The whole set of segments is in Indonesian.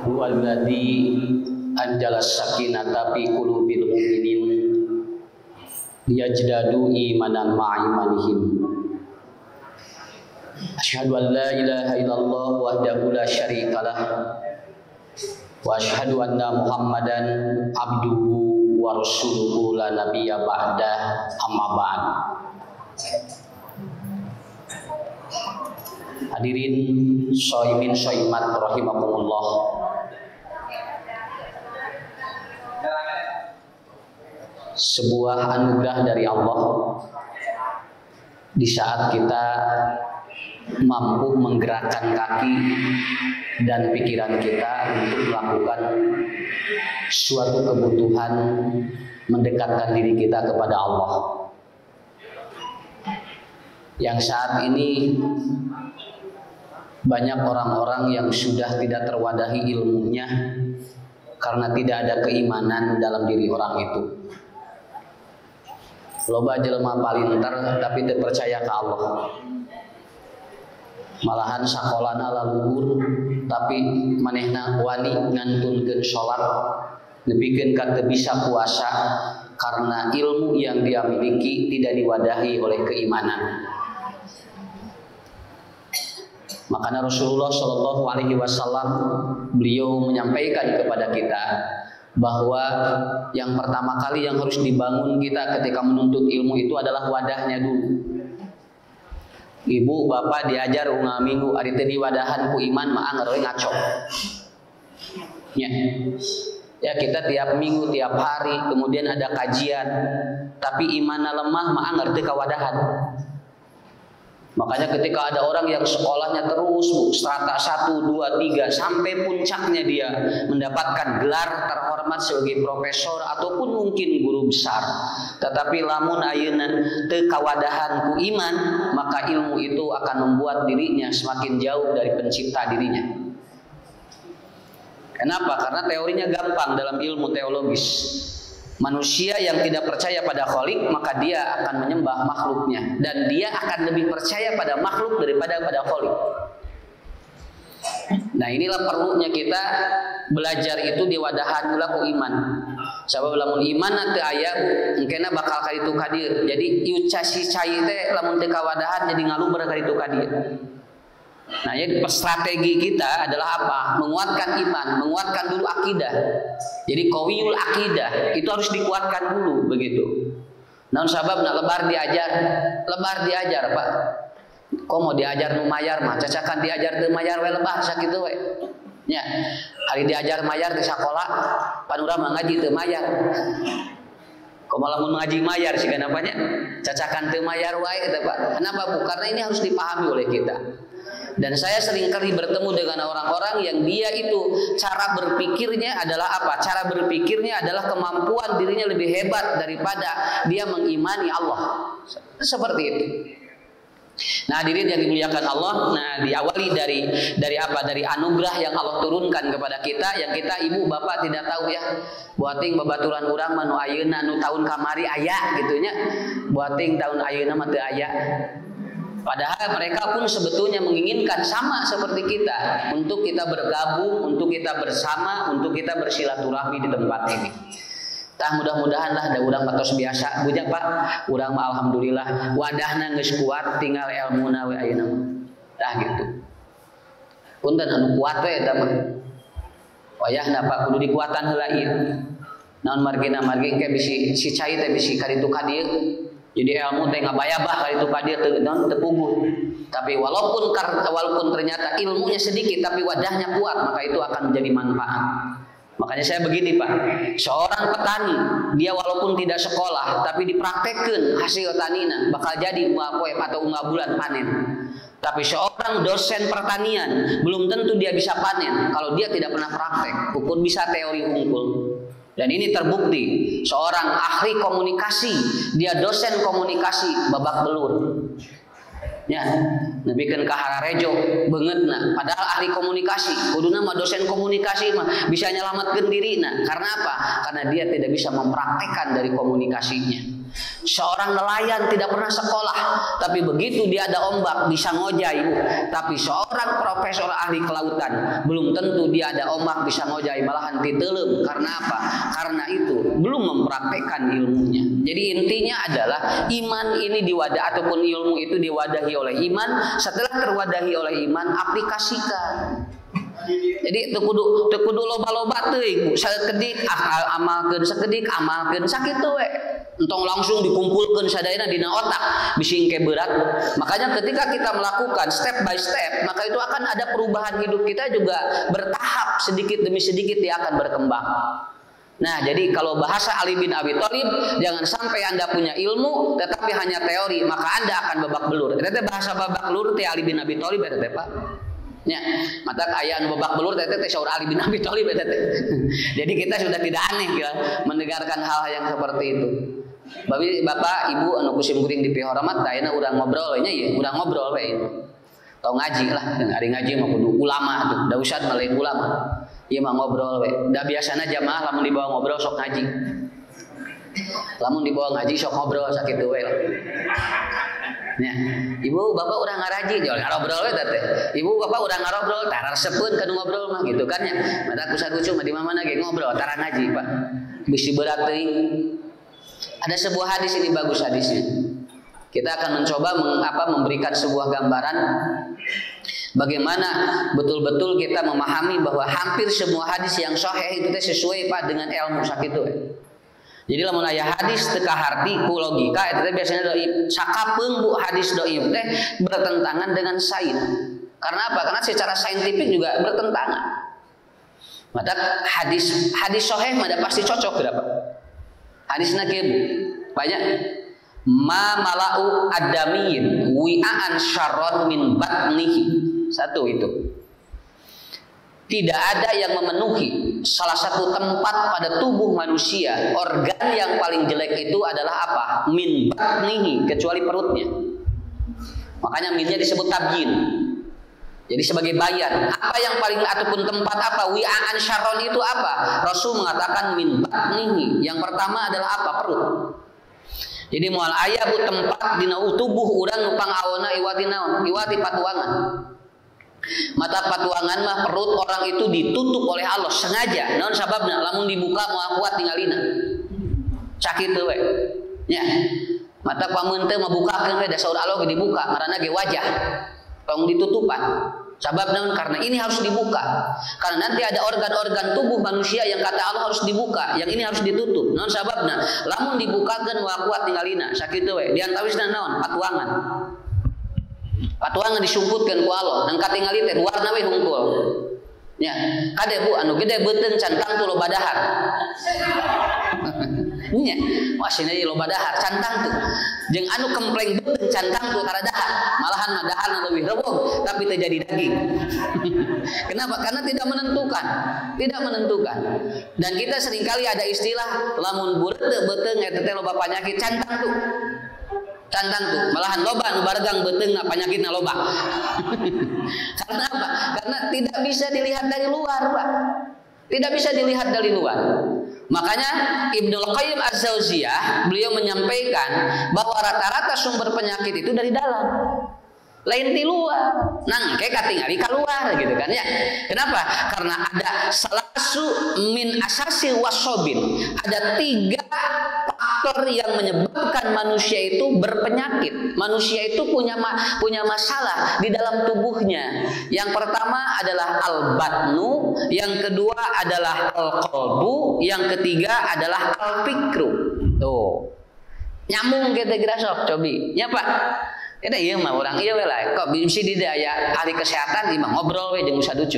Huwallazi anjala sakinata fi qulubil mu'minin liyajdadu imanan ma'a imanihim. Asyhadu an la ilaha illallah wahdahu la syarikalah wa asyhadu anna Muhammadan abduhu wa rasuluhu la nabiyya ba'da, amma ba'd. Hadirin shaimin shaimat rahimakumullah. Sebuah anugerah dari Allah di saat kita mampu menggerakkan kaki dan pikiran kita untuk melakukan suatu kebutuhan mendekatkan diri kita kepada Allah. Yang saat ini banyak orang-orang yang sudah tidak terwadahi ilmunya karena tidak ada keimanan dalam diri orang itu. Loba jelema palinter tapi teu percaya ke Allah. Malahan sakolana laluhur tapi manehna wani ngantunkeun salat, nepikeun ka teu bisa puasa karena ilmu yang dia miliki tidak diwadahi oleh keimanan. Makanya Rasulullah Shallallahu Alaihi Wasallam beliau menyampaikan kepada kita bahwa yang pertama kali yang harus dibangun kita ketika menuntut ilmu itu adalah wadahnya dulu. Ibu bapak diajar unggal minggu ari teu diwadahan ku iman mah anger we ngaco. Ya kita tiap minggu tiap hari kemudian ada kajian tapi imanna lemah mah anger teu kawadahan. Makanya ketika ada orang yang sekolahnya terus strata 1, 2, 3 sampai puncaknya dia mendapatkan gelar terhormat sebagai profesor ataupun mungkin guru besar, tetapi lamun ayeuna teu kawadahan ku iman, maka ilmu itu akan membuat dirinya semakin jauh dari pencipta dirinya. Kenapa? Karena teorinya gampang dalam ilmu teologis. Manusia yang tidak percaya pada Khalik maka dia akan menyembah makhluknya dan dia akan lebih percaya pada makhluk daripada pada Khalik. Nah inilah perlunya kita belajar itu di wadahan ku iman. Sabab lamun iman teu aya engkena bakal kaditu ka dieu. Jadi ieu cai teh lamun teu kawadahan jadi ngaluber kaditu ka dieu. Nah, jadi strategi kita adalah apa? Menguatkan iman, menguatkan dulu akidah. Jadi qawiyul akidah itu harus dikuatkan dulu begitu. Namun sabab nak lebar diajar Pak. Kok mau diajar nu mayar mah cacakan diajar teu mayar we lebar sakitu we. Nya, hari diajar mayar di sekolah, panura mah ngaji teu mayar. Kok malah mun ngaji mayar sih kenapa nya? Cacakan teu mayar wae eta Pak. Kenapa Bu? Karena ini harus dipahami oleh kita. Dan saya sering kali bertemu dengan orang-orang yang dia itu cara berpikirnya adalah apa? Cara berpikirnya adalah kemampuan dirinya lebih hebat daripada dia mengimani Allah. Seperti itu. Nah, hadirin yang dimuliakan Allah, nah diawali dari apa? Dari anugerah yang Allah turunkan kepada kita yang kita ibu bapak tidak tahu ya. Buating babaturan urang mah nu ayeuna nu tahun kamari aya gitu nya. Buating tahun ayeuna mah teu aya. Padahal mereka pun sebetulnya menginginkan sama seperti kita untuk kita bergabung, untuk kita bersama, untuk kita bersilaturahmi di tempat ini. Tah mudah-mudahan lah da urang matos biasa bunya Pak. Urang mah alhamdulillah wadahna geus kuat tinggal ilmuna we ayeuna. Tah gitu. Punten anu kuat we eta mah. Wayahna Pak kudu dikuatan heula ieu. Naon margina margi engke bisi si cai teh bisi kaditu ka dieu. Jadi ilmu teh ngabayabah kali itu ka dieu teu puguh. Tapi walaupun ternyata ilmunya sedikit tapi wadahnya kuat, maka itu akan menjadi manfaat. Makanya saya begini Pak, seorang petani dia walaupun tidak sekolah tapi dipraktekkan hasil tanina bakal jadi unggal poe atau unggal bulan panen. Tapi seorang dosen pertanian belum tentu dia bisa panen kalau dia tidak pernah praktek. Ukur bisa teori unggul. Dan ini terbukti seorang ahli komunikasi, dia dosen komunikasi babak belur. Ya, nebikeun ka Hararejo beungeutna padahal ahli komunikasi, kuduna mah dosen komunikasi mah bisa nyelametkeun dirina. Karena apa? Karena dia tidak bisa mempraktekkan dari komunikasinya. Seorang nelayan tidak pernah sekolah, tapi begitu dia ada ombak bisa ngojai, Bu. Tapi seorang profesor ahli kelautan belum tentu dia ada ombak bisa ngojai, malahan titelem. Karena apa? Karena itu belum mempraktekkan ilmunya. Jadi intinya adalah iman ini diwadah ataupun ilmu itu diwadahi oleh iman. Setelah terwadahi oleh iman, aplikasikan. Jadi teu kudu loba-loba teuing, sakedik amalkeun sakedik amalkeun sakitu we. Entong langsung dikumpulkeun sadayana dina otak, bising ke berat. Makanya ketika kita melakukan step by step, maka itu akan ada perubahan hidup kita juga bertahap, sedikit demi sedikit dia akan berkembang. Nah, jadi kalau bahasa Ali bin Abi Thalib, jangan sampai Anda punya ilmu tetapi hanya teori, maka Anda akan babak belur. Eta bahasa babak belur teh Ali bin Abi Thalib eta teh, Pak. Ya, mata ayaan babak belur teh saur Ali bin Abi Thalib teh. Jadi kita sudah tidak aneh ya mendengarkan hal yang seperti itu. Bapak, Ibu anu kusim kuring di hormat ayeuna urang ngobrol nya ya, urang ngobrol we. Tau ngaji lah, ari ngaji mah kudu ulama tuh, da ustad mah lain ulama. Ieu mah ngobrol we. Da biasana jamaah lamun dibawa ngobrol sok ngaji. Lamun dibawa ngaji sok ngobrol sakitu we. Ya, Ibu bapak udah ngaraji, jual ngarobrol we teh. Ibu bapak udah ngarobrol, tarar sepeun kanu ngobrol mah gitu kan ya. Mata kusat kucu mah di mana ge ngobrol, tarar ngaji, Pak. Bisi berat teuing. Ada sebuah hadis ini bagus hadisnya. Kita akan mencoba memberikan sebuah gambaran bagaimana betul-betul kita memahami bahwa hampir semua hadis yang sahih itu sesuai Pak dengan ilmu sakitu. Jadi lamun aya hadis teu kaharti ku logika eta teh biasanya dhaif. Sakapeung Bu hadis dhaif teh bertentangan dengan sains. Karena apa? Karena secara saintifik juga bertentangan. Maka hadis sahih mah pasti cocok berapa? Hadisna kieu Bu. Banyak ma malau adamiyin wi'an syarron min batnihi. Satu itu. Tidak ada yang memenuhi salah satu tempat pada tubuh manusia, organ yang paling jelek itu adalah apa? Min batnihi, kecuali perutnya. Makanya minnya disebut tabyin. Jadi sebagai bayan, apa yang paling ataupun tempat apa? Wi'an syarron itu apa? Rasul mengatakan min batnihi. Yang pertama adalah apa? Perut. Jadi moal aya bu tempat dina tubuh urang nupang awana iwati naon? Iwati patuangan. Mata patuangan mah perut orang itu ditutup oleh Allah sengaja. Naon sababna? Lamun dibuka moal kuat tinggalina. Sakitu we. Nya. Mata pameun teh mah bukakeun we da saur Allah ge dibuka, ngaranna ge wajah. Tong ditutupan. Sabab naon? Karena ini harus dibuka. Karena nanti ada organ-organ tubuh manusia yang kata Allah harus dibuka, yang ini harus ditutup. Naon sababna? Lamun dibukakeun wa kuat tinggalina. Sakitu we. Diantawisna naon? Patuangan. Patuangan disumputkeun ku Allah, dan katingali teh luarna we hungkul. Nya, kade Bu anu gede beuteung cantang tuh loba dahar. Nya, wah cenah loba dahar cantang tuh. Jeung anu kempleng beuteung cantang tuh tara dahar. Malahan mah daharna leuwih reubog tapi teu jadi daging. Kenapa? Karena tidak menentukan. Tidak menentukan. Dan kita seringkali ada istilah lamun bureut beuteung eta teh loba panyakit cantang tuh. Cantang tuh, malahan loba nu bargang beuteungna panyakitna loba. Karena apa? Karena tidak bisa dilihat dari luar, Pak. Tidak bisa dilihat dari luar. Makanya Ibnul Qayyim Az-Jauziyah beliau menyampaikan bahwa rata-rata sumber penyakit itu dari dalam. Lain di luar, nangke katingali keluar gitu kan ya. Kenapa? Karena ada salasu min asasi wasobin. Ada 3 faktor yang menyebabkan manusia itu berpenyakit. Manusia itu punya masalah di dalam tubuhnya. Yang pertama adalah al-batnu, yang kedua adalah al-qalbu, yang ketiga adalah al-fikru. Tuh. Nyambung kita kira sok cobi. Ya Pak. Kita iya mah orang iya we lah. Kok bisa di daya ahli kesehatan imah ngobrol we jeung Ustaz Ucu.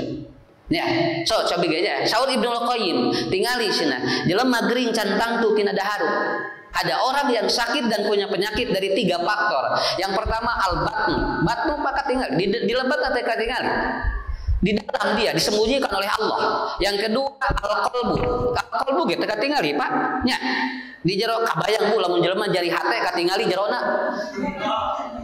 Ya, so coba aja. Saur Ibnul Qayyim tingali cenah. Jelema gering cantang tuh tina daharu. Ada orang yang sakit dan punya penyakit dari 3 faktor. Yang pertama al-batnu. Batnu pakat tinggal di lebat teh katingali. Di dalam dia disembunyikan oleh Allah. Yang kedua al-qalbu. Al-qalbu ge teh katingali, Pak. Nya. Di jero kabayang Bu lamun jelema jari hate katingali jerona.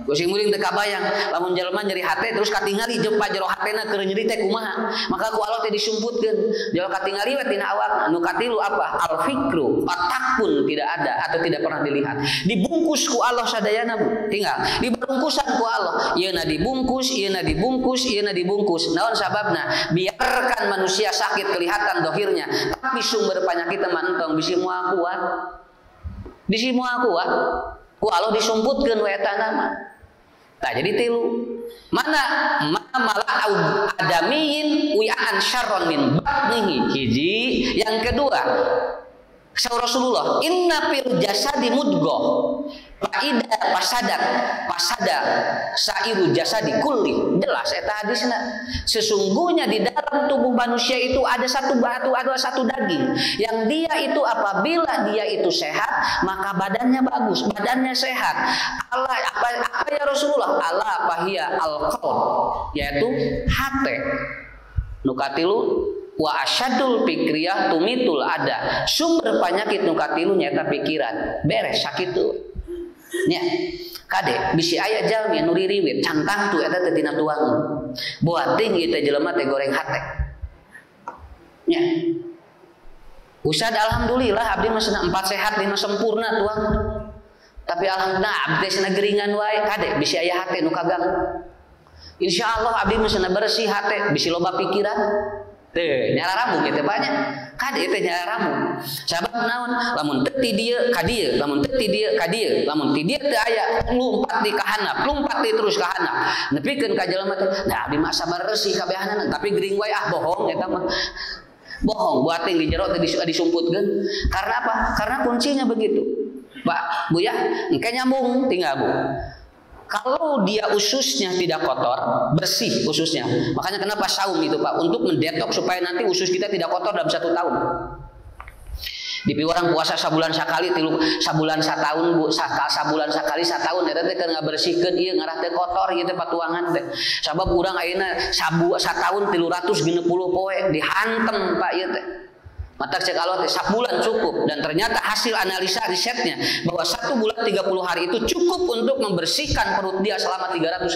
Kusing muring teu kabayang lamun jalma nyeri hate terus katingali jeung jero hatena keur nyeri teh kumaha. Maka ku Allah teh disumputkeun. Jalo katingali we tina awak. Nu katilu apa? Al fikru, otak pun tidak ada atau tidak pernah dilihat. Dibungkus ku Allah sadayana tinggal. Dibungkusan ku Allah. Ieuna dibungkus, ieuna dibungkus, ieuna dibungkus. Naon sababna? Biarkan manusia sakit kelihatan dohirnya, tapi sumber penyakit mah entong bisi moal kuat. Bisi moal kuat. Ku Allah disumputkeun we eta nama. Nah, jadi tilu mana malah adamiyin wi'an syarron min batnihi hiji. Yang kedua saur Rasulullah inna fil jasadi mudghah fa ida fasada sairu jasadi kulli. Jelas eta hadisna. Sesungguhnya di dalam tubuh manusia itu ada satu daging yang dia itu apabila dia itu sehat maka badannya bagus, badannya sehat. Allah apa ya Rasulullah? Allah pahiya al-qalb, yaitu hate. Nukatilu wa asyadul fikriyah tumitul ada. Sumber penyakit nukatilu nyata pikiran. Beres sakitu. Nya, kade bisi aya jalmi nu ririwit cantang tu eta teh tina tuang. Boating ieu teh jelema teh goreng hate. Nya. Ustad alhamdulillah abdi mah 4 sehat 5 sempurna tuang. Tapi alhamdulillah abdi cenah geringan wae kade bisi aya hate nu kaganggu. Insyaallah abdi mah cenah bersih hate, bisi loba pikiran. Teu nyala rambung kitu banyak. Kade teh nyala rambung. Sabab naon? Lamun teu ti dieu ka dieu, lamun teu ti dieu ka dieu, lamun ti dieu teu aya lumpat di kahanap, lumpat di terus kahanap. Nepikeun ka jelema teh, nah abdi mah sabar resih kabehanana, tapi gering wae bohong eta mah. Bohong, buating di jero teh disumputkeun. Karena apa? Karena kuncinya begitu. Pak, Bu ya, engke nyambung tinggal Bu. Kalau dia ususnya tidak kotor, bersih ususnya. Makanya kenapa saum itu Pak? Untuk mendetok supaya nanti usus kita tidak kotor dalam 1 tahun. Di orang puasa sabulan sakali, sabulan satahun Bu, sabulan sakali satahun eta teh keur ngabersihkeun ieu ngarah teh kotor ieu teh patuangan teh. Sabab urang ayeuna satahun 360 poe dihantem Pak ieu teh. Mata cek Allah teh sabulan cukup dan ternyata hasil analisa risetnya bahwa 1 bulan 30 hari itu cukup untuk membersihkan perut dia selama 365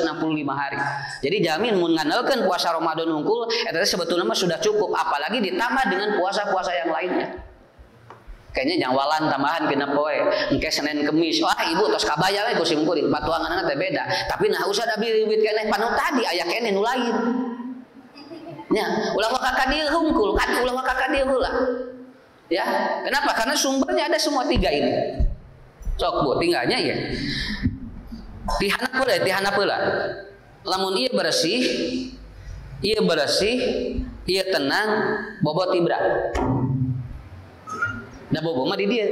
hari. Jadi jamin mun ngandelkeun puasa Ramadan unggul eta sebetulnya mah sudah cukup, apalagi ditambah dengan puasa-puasa yang lainnya. Kayaknya nyangwalan tambahan genep poe, engke Senin Kemis. Wah, ibu tos kabaya we ku simkuring, patuanganna teh beda. Tapi nah usah da biwit keneh panu tadi aya keneh nu lain. Ya, ulah kakak dia hungkul, kan ulah kakak dia heula. Ya, kenapa? Karena sumbernya ada semua 3 ini. Sok Bu, tinggalnya ya. Tihana pula. Lamun ieu bersih, ieu tenang, bobot tibra. Da bobo mah di dieu.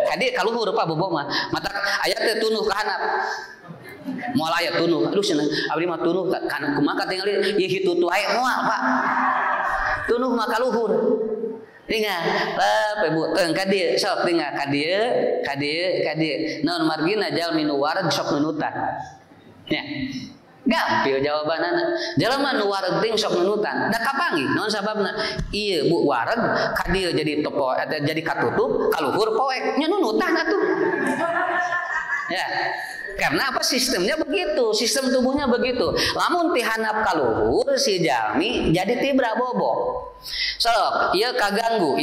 Kadi kaluhur Pak bobo mah. Mata aya teh tunuh ka handap. Moal aya tunuh. Aduh cenah abdi mah tunuh kana kumaha tingali ieu hitutu ae moal Pak. Tunuh mah kaluhur. Tinggal Bu teu ka dieu sok tinggal ka dieu. Naon margina jalmi nu wareg sok nunutan. Nya. Gampil jawabanana. Jalma nu wareg ting sok nunutan. Da kapangi naon sababna? Ieu Bu wareg ka dieu jadi topo atau jadi katutup, kaluhur poek. Nya nunutan atuh. Ya. Karena apa sistemnya begitu, sistem tubuhnya begitu. Lamun tihanap kaluhur si jalmi jadi tibra bobo. Sok, ieu kaganggu,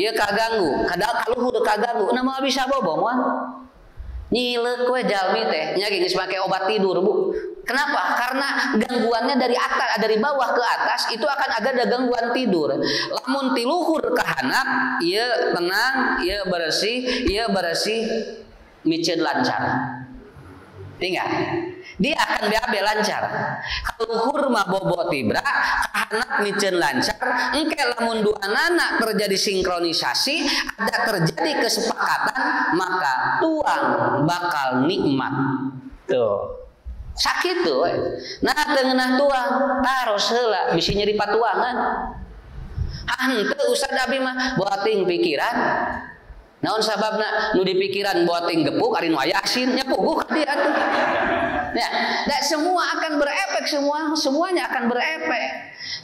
kadal kaluhur kaganggu. Namun bisa bobo moal. Nyileuk we jalmi teh, nya geus make obat tidur, Bu. Kenapa? Karena gangguannya dari atas, dari bawah ke atas itu akan ada gangguan tidur. Lamun tiluhur ka handap, ieu tenang, ieu bersih, micin lancar. Tinggal dia akan BAB lancar. Kalau hurma bobo tibra anak micen lancar, engke lamun dua anak terjadi sinkronisasi, ada terjadi kesepakatan, maka tuang bakal nikmat. Tuh sakit tuh. Nah tengah tuang taros heula bisi nyeri patuangan. Henteu Ustaz Abi mah boating pikiran. Naon sababna nu dipikiran boating gepuk ari nu aya asin nya puguh ka dia tuh. Ya, dan semua akan berefek, semuanya akan berefek.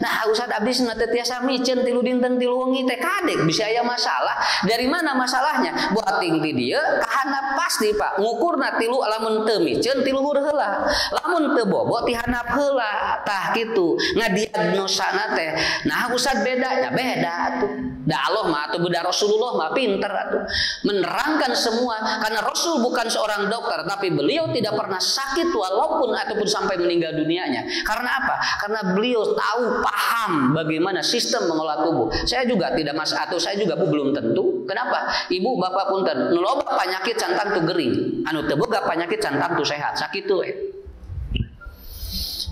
Nah, Ustaz abdi cenah teu tiasa micen 3 dinten 3 wengi teh kadek bisa aya masalah. Dari mana masalahnya? Buat ting ti dieu kahandap pasti Pak. Ngukurna 3 lamun teu micen 3 luhur heula. Lamun teu bobo ti handap heula. Tah kitu. Ngadiagnosana teh. Nah, Ustaz bedanya beda atuh. Da Allah mah atuh budak Rasulullah mah pinter atuh. Menerangkan semua karena Rasul bukan seorang dokter tapi beliau tidak pernah sakit walaupun ataupun sampai meninggal dunianya. Karena apa? Karena beliau tahu paham bagaimana sistem mengolah tubuh. Saya juga tidak atau saya juga belum tentu. Kenapa? Ibu bapak punten, nu loba penyakit cantan tu gering, anu teu boga penyakit cantan tu sehat, sakit tu.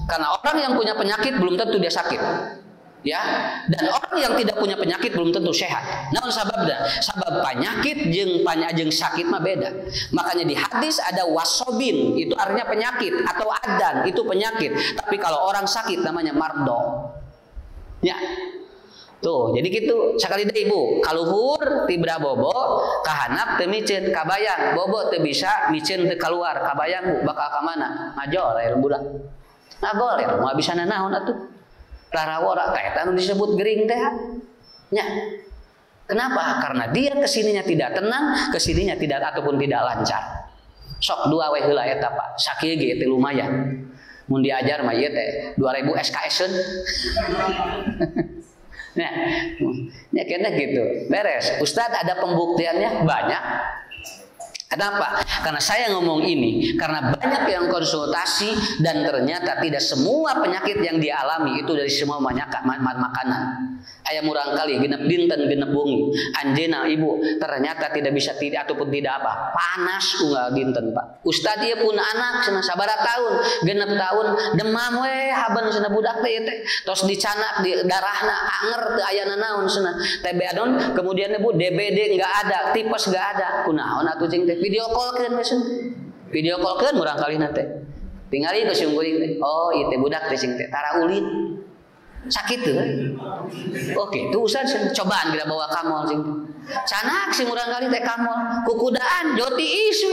Karena orang yang punya penyakit belum tentu dia sakit. Ya, dan orang yang tidak punya penyakit belum tentu sehat. Namun sababna, sabab penyakit jeung sakit mah beda. Makanya di hadis ada wasobin, itu artinya penyakit, atau adan itu penyakit. Tapi kalau orang sakit namanya mardo. Ya. Tuh, jadi gitu sekali deh Ibu, kaluhur tibra bobo, kahanap teu micen, kabayang bobo teu bisa micen teu keluar, kabayang Bu bakal ka mana? Ngajoler budak. Ngagoler moal bisa nanaon atuh. Tarawora eta anu disebut gering teh. Nya. Kenapa? Karena dia kesininya tidak tenang, kesininya tidak ataupun tidak lancar. Sok 2 we heula eta Pak. Sakieu ge teh lumayan. Mun diajar mah ieu teh 2000 SKS-eun. Nah, ya kena gitu. Beres. Ustadz ada pembuktiannya banyak. Kenapa? Karena saya ngomong ini karena banyak yang konsultasi dan ternyata tidak semua penyakit yang dialami itu dari semua makanan. Ayam murang kali genep dinten genep bungi. Anjeuna ibu ternyata tidak bisa tidak ataupun tidak apa. Panas unggal dinten Pak. Ustad ieu pun anak cenah sabaraha taun, genep taun demam we haben cenah budak teh teh. Tos dicanak di darahna anger teu aya nanaon cenah. TB adon kemudian ibu DBD enggak ada, tipes enggak ada. Kunaon atuh cing teh video call-keun we cenah. Video call-keun murang kali teh. Tingali ke sing kuring teh. Oh, ieu teh budak teh cing teh tara ulin. Sakit tuh. Oke, tuh Ustaz cobaan kita bawa kamol sing. Canak sing urang kali teh kamol, kukudaan joti isu.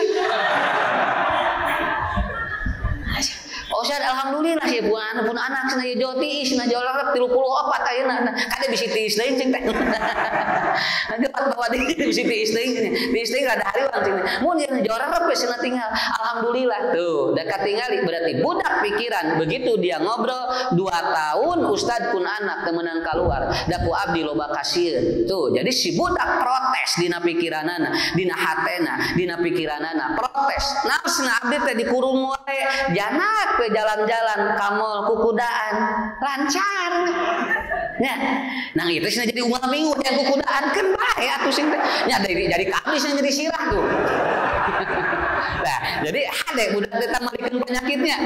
Oh Ustaz alhamdulillah sih buan anak cenah joti isna jolak 34 ayeuna. Kade bisi tiis deui cing teh. Nanti bawa di bisi tiis deui. Tiis deui rada hariwan cing. Mun ieu jolak rep cenah tinggal. Alhamdulillah tuh da katingali berarti budak pikiran begitu dia ngobrol 2 tahun Ustad pun anak temenan keluar. Da ku abdi loba kasieun. Tuh jadi si budak protes dina pikiranana, dina hatena, dina pikiranana protes. Naosna abdi teh dikurung wae. Janak ke jalan-jalan kamol kukudaan lancar ya. Nah itu sih jadi umat minggu yang kukudaan kan bae atuh sing teh nya jadi kami sing jadi sirah tuh. Nah jadi ada budak teh tamalikeun penyakitnya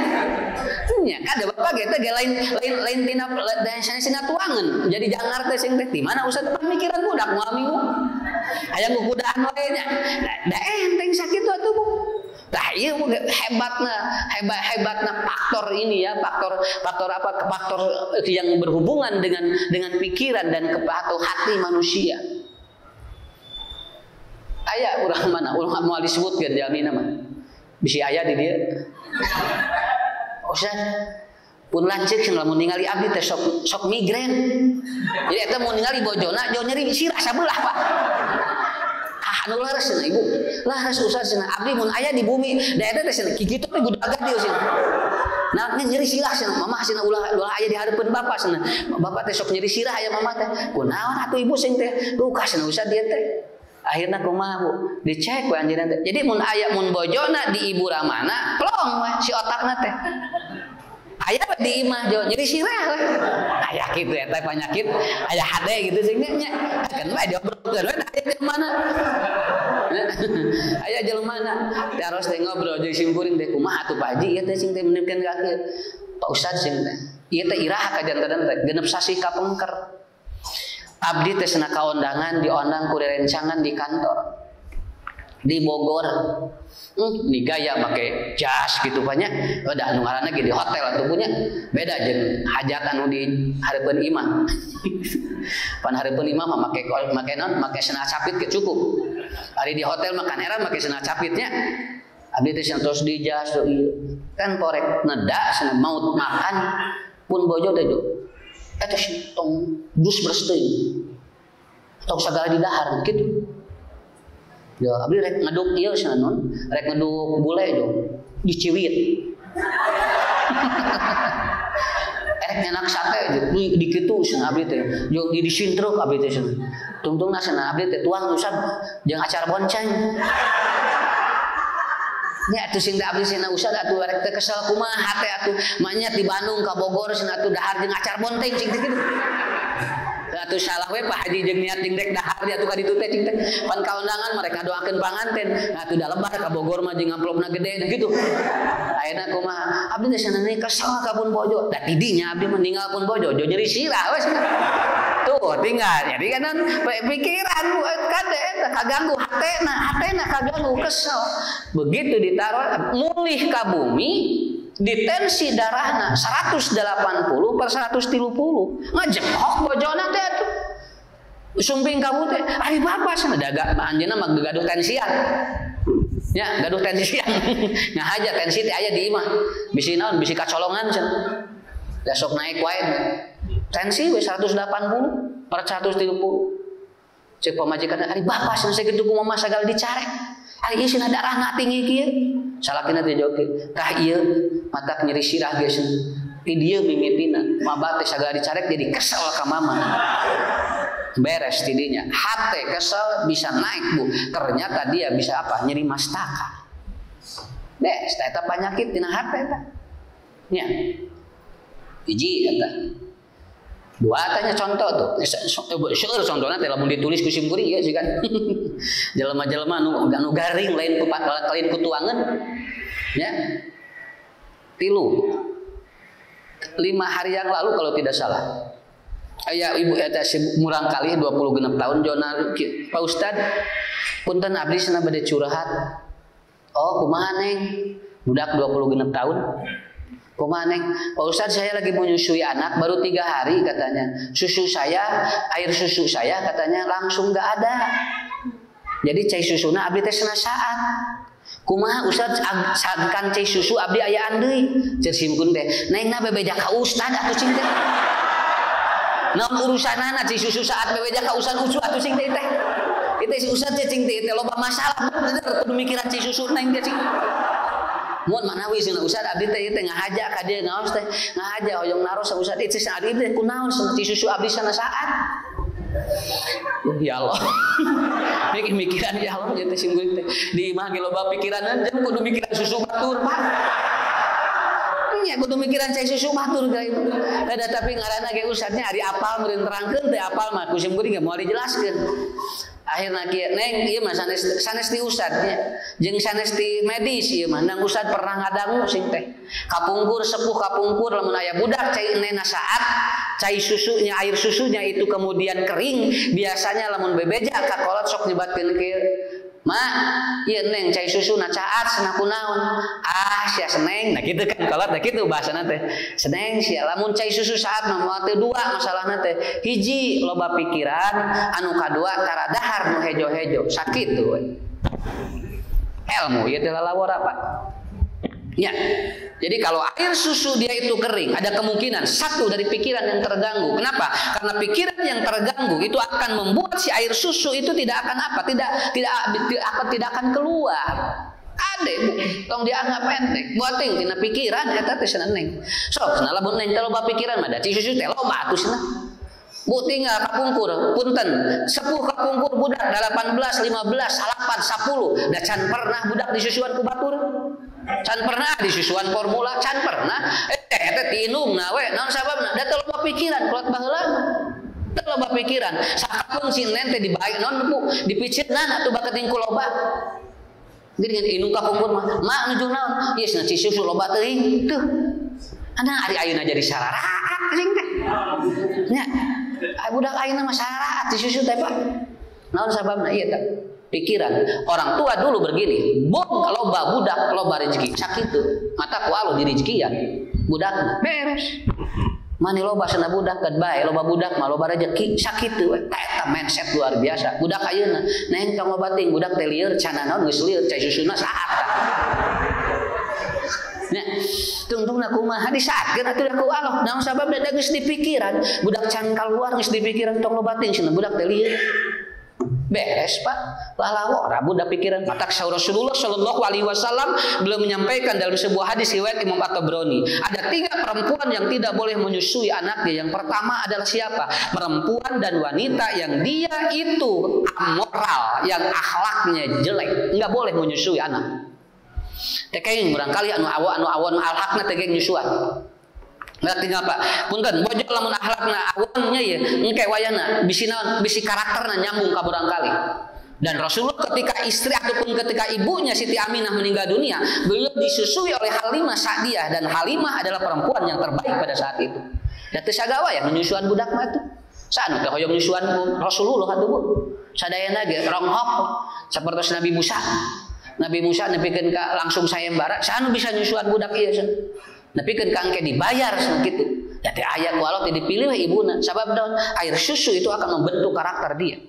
nya kada bapak ge teh lain tina sina tuangeun jadi jangar teh sing teh di mana usah pemikiran budak moal minggu aya kukudaan wae nya da enteng sakit atuh Bu. Nah, iya hebatnya faktor ini ya, faktor apa? Faktor yang berhubungan dengan pikiran dan atau hati manusia. Aya urang mana? Urang mau disebutkeun jalmina mah. Bisi aya di dieu. Ustaz, pun lanceuk sing lamun ningali abdi teh sok migrain. Jadi eta mun ningali bojona jauh nyeri sirah sabelah, Pak. Anu laras cenah ibu, laras Ustaz cenah abdi mun aya di bumi, da eta teh cenah kitu teh kudu agak dieu cenah. Nah nyeri sirah cenah, mamah cenah ulah aya di hareupeun bapak cenah. Bapak teh sok nyeri sirah aya mamah teh. Kunaon atuh ibu sing teh? Luka cenah Ustaz dieu teh. Akhirna kumaha Bu? Dicek we anjeunna teh. Jadi mun aya mun bojona di ibu ramana, plong we si otakna teh. Aya di imah jo nyeri sirah we. Aya kitu eta penyakit, aya hade gitu sing nya. Kan we diobrolkeun we aya di mana. Aya jelema terus teh ngobrol jeung sim kuring teh kumaha atuh Pak Haji ieu teh sing teh menipkeun ka kieu. Pak Ustaz sing teh. Ieu teh iraha ka janten teh genep sasi kapengker. Abdi teh cenah kaondangan diondang ku rerencangan di kantor. Di Bogor. Di gaya make jas gitu banyak. Da anu ngaranna ge di hotel atuh punya. Beda jeung hajat anu di hareupeun imah. Pan hareupeun imah mah make senah capit ke cukup. Ari di hotel makan era make senah capitnya. Abdi teh terus di jas ieu. Kan korek neda cenah maut makan pun bojo teh eta sih tong dus beres teuing. Tong sagala di dahar kitu. Ya abdi rek ngaduk ieu cenah non, rek ngaduk bule dong diciwit. Enak sate di kitu cenah abdi teh. Jeung di disintruk abdi teh cenah. Tungtungna cenah abdi teh tuang usah jeung acar bonceng. Nya atuh sing abdi cenah usah atuh rek teh kesel kumaha teh atuh manyet di Bandung ka Bogor cenah atuh dahar jeung acar bonteng cing teh kitu. Atuh salah we Pak Haji jeung niat ting dek dahar di atuh ka ditu teh cing teh pan kaundangan mereka doakeun panganten atuh da lebar ka Bogor mah jeung amplopna gede gitu. Ayeuna kumaha abdi teh cenah kesel ka Pun Bojo da tidinya abdi meninggal Pun Bojo nyeri sirah we cenah. Tuh tinggal jadi kan pikiran kade kaganggu hatena kaganggu kesel begitu ditaruh mulih ka bumi ditensi darahna 180/130 ngajengok bojona teh atuh sumping kamu teh ari bapak cenah daga anjeunna mah gaduh tensian nya gaduh tensian ngahaja tensi teh aya di imah bisi naon bisi kacolongan cenah da sok naik wae tensi we 180/130 cek pamajikan ari bapak cenah sakitu kumaha sagala dicarek ari ieu cenah darahna tinggi kieu salakina teh jawab tah ieu matak nyeri sirah geus ti dieu mimitina maba teh sagala dicarek jadi kesel ka mama beres tidinya hate kesel bisa naik Bu ternyata dia bisa apa nyeri mastaka beres eta penyakit tina hate eta nya hiji eta dua tanya contoh tuh seueur contohna teh lamun ditulis ku sim kuring ya sih kan jelema-jelema anu garing lain ku tuangan ya 5 hari yang lalu kalau tidak salah aya ibu eta murang kali 26 tahun jona Pak Ustad punten abdi cenah bade curhat oh kumaha neng budak 26 tahun kumaha neng Pak Ustad saya lagi menyusui anak baru 3 hari katanya air susu saya katanya langsung gak ada jadi cai susuna abdi teh saat kumaha Ustad sadkan cai susu abdi aya andeui ceuk simkun teh naikna bebeja ka Ustad atuh cing teh naon urusanana cai susu saat bebeja ka Ustad ucu atuh cing teh itu si Ustad cing teh loba masalah bener kudu mikiran cai susu naik teh cing mun manawi cenah Ustad abdi teh ngahaja ka dieu ngaos teh ngahaja hoyong naros Ustad itu saat itu kunaon ci susu abdi sana saat ya Allah mikiran ya Allah jadi singgung teh di imah ge loba pikiranan jeung kudu mikiran susu batur Pak nya kudu mikiran cai susu batur ka itu ada tapi ngaranna ge Ustadnya ari apal meureun terangkeun teh apal mah ku sim kuring ge moal dijelaskeun akhirna kieu neng ieu mah sanes ti Ustadnya jeung sanes ti medis ieu mah nang Ustad pernah ngadangu sing teh kapungkur sepuh kapungkur lamun aya budak cai enena saat cai susunya air susunya itu kemudian kering biasanya lamun bebeja ka kolot sok nyebatkeun kieu mak ieu neng cai susuna caat cenah kunaon sia seneng nah kitu kan kolot nah kitu bahasana teh seneng sia lamun cai susu saat mah moal teu dua masalahna teh hiji loba pikiran anu kadua tara dahar nu hejo-hejo sakitu we ilmu ieu teh lalawar apa ya jadi kalau air susu dia itu kering ada kemungkinan satu dari pikiran yang terganggu kenapa karena pikiran yang terganggu itu akan membuat si air susu itu tidak akan apa tidak akan keluar ade Bu tong dianggap enteng buating tina pikiran eta teh cenah neng sok cenah lamun neng teh loba pikiran mah da ci susu teh loba atuh cenah Bu tinggal kapungkur punten sepuh kapungkur budak 18 15 salapan 10 da can pernah budak disusuan ku batur can pernah disusuan formula can pernah eta tinungna we naon sababna da teu loba pikiran kulat baheula teu loba pikiran sakapeung si nen teh dibae naon Bu dipicitnan atuh baketing ku loba geuningan inung kapungkur mah mak nuju naon ieu cenah ci susu loba teuing teuh ana ari ayeuna jadi sararaat cing teh nya budak ayeuna mah sararaat ci susu teh Pak naon sababna ieu teh pikiran orang tua dulu begini kalau budak loba rezeki sakitu mata ku alo di rezekian budak beres mani loba cenah budak kad bae loba budak mah loba rezeki sakitu eta mindset luar biasa budak ayeuna neng tong loba ting budak teh lieur can naon geus lieur cai susuna saat nya Tungtungna kumaha disakeun atuh ku Allah. Naon sababna da geus dipikiran, budak can kaluar geus dipikiran tong lobating cenah budak teh lieur. Beres Pak, lalawa rabu dah pikiran. Mata Rasulullah Shallallahu Alaihi Wasallam beliau menyampaikan dalam sebuah hadis riwayat Imam At-Tabrani, ada 3 perempuan yang tidak boleh menyusui anaknya. Yang pertama adalah siapa? Perempuan dan wanita yang dia itu amoral, yang akhlaknya jelek, nggak boleh menyusui anak. Tekeng barangkali anu awan alhakna tekeng nyusuan. Ngerti apa? Punten, bojo lamun akhlakna awannya ya, engke wayana bisi karakterna nyambung ka barangkali. Dan Rasulullah ketika istri ataupun ketika ibunya Siti Aminah meninggal dunia, beliau disusui oleh Halimah Sa'diyah, dan Halimah adalah perempuan yang terbaik pada saat itu. Da teu sagawa ya menyusuan budak mah tuh. Saanu teh hoyong nyusuan Rasulullah atuh Bu. Sadayana ge ronghok sapertos Nabi Musa. Nabi Musa nepikeun ka langsung sayembara, saanu bisa nyusuan budak ieu? Tapi kan kangke dibayar segitu. Jadi ayat walau tidak dipilih ibuna. Sebab daun air susu itu akan membentuk karakter dia.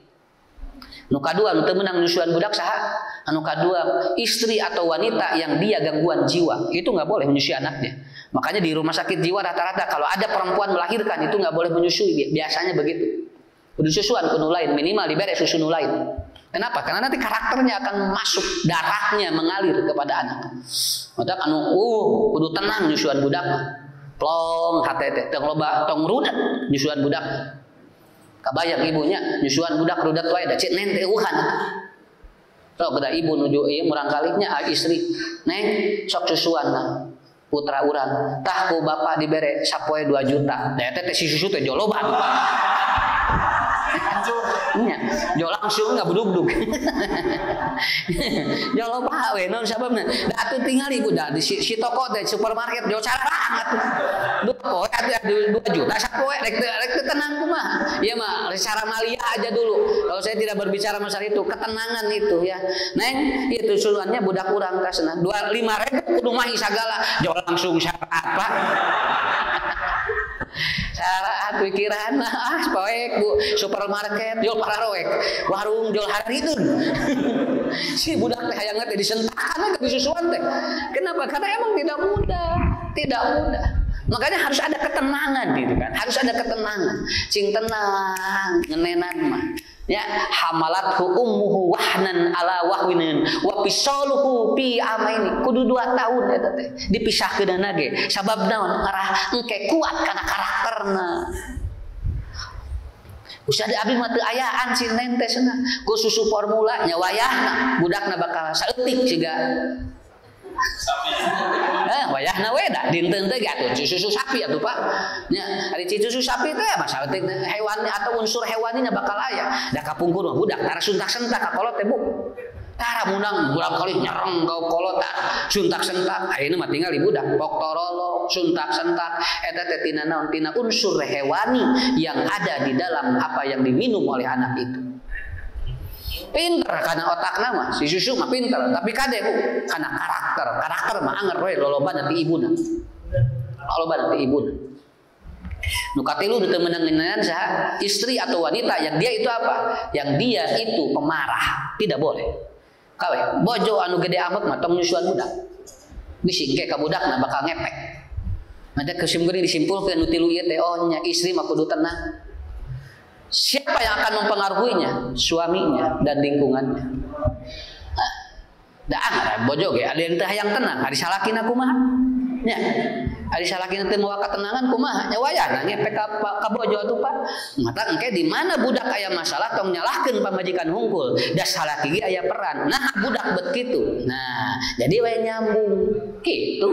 Nu kadua nu teu meunang nyusuan budak saha? Anu kadua istri atau wanita yang dia gangguan jiwa, itu nggak boleh menyusui anaknya. Makanya di rumah sakit jiwa rata-rata kalau ada perempuan melahirkan itu nggak boleh menyusui, biasanya begitu. Kudu susuan kudu lain, minimal dibere susu nu lain. Kenapa? Karena nanti karakternya akan masuk, darahnya mengalir kepada anak. Maka anu kudu tenang nyusuan budak. Plong hate teh tong rudat nyusuan budak. Kabayang ibunya nyusuan budak rudat wae da cik neng teh uhan. Sok da ibu nuju ieu murangkalinya istri. Neng sok susuanna putra urang. Tah ku bapak dibere sapoe 2 juta. Da teh si susu teh joloban. Nya, jo langsung nggak buduk-buduk. Jo loba we naon sababna? Da atuh tingali ku da di si toko teh supermarket jo carang atuh. 2 juta sapoe rek tenang kumaha. Ieu mah secara malia aja dulu. Kalau saya tidak berbicara masalah itu, ketenangan itu ya. Neng, itu suruhannya budak urang kasna 5.000 kudu mahi sagala. Jo langsung apa? Salah pikiran poek Bu, supermarket jual pararoek, warung jual haridun. Si budak teh hayang teh disentakan ke disusuan teh. Kenapa? Karena emang tidak mudah. Makanya harus ada ketenangan gitu kan. Harus ada ketenangan. Cing tenang, ngenenan mah. Ya, hamalathu ummuhu wahnan ala wahwinin wa fisaluhu fi amaini. Kudu 2 tahun eta teh. Dipisahkeunana ge. Sabab naon? Ngarah engke kuat kana karakterna. Usah abdi mah teu ayaan si neng teh cenah. Ku susu formula nya wayahna budakna bakal saeutik siga sapi. Wayahna we da dinten teh atuh susu sapi atuh Pak. Nya ari susu sapi teh mah saeutik hewan atau unsur hewaninya bakal aya. Da kapungkur mah budak tara suntak-sentak ka kolot teh Bu. Tara munang budak kali nyereng ka kolot suntak-sentak. Ayeuna mah tinggal di budak pok torolo suntak-sentak eta teh tina naon tina unsur hewani yang ada di dalam apa yang diminum oleh anak itu. Pinter karena otak nama si susu mah pinter, tapi kade Bu karena karakter mah anger we loloban ti ibuna. Loloban ti ibuna. Nu katilu teu meunang saha? Istri atau wanita yang dia itu apa? Yang dia itu pemarah, tidak boleh. Kawe bojo anu gede amat mah tong nyusuan budak. Bisi engke ka budakna bakal ngepek. Mada kesimpulan disimpulkeun nu tilu ieu teh oh nya istri mah kudu tenang. Siapa yang akan mempengaruhinya? Suaminya dan lingkungannya. Da anggar bojo ge ada yang teh hayang tenang, ari salakina kumaha? Nya. Ari salakina teh moal ketenangan kumaha? Nya wayahna ngepek ka bojo atuh Pak. Mata engke di mana budak aya masalah tong nyalahkeun pamajikan hungkul. Da salaki ge aya peran. Nah, budak bet kitu. Nah, jadi wae nyambung. Kitu.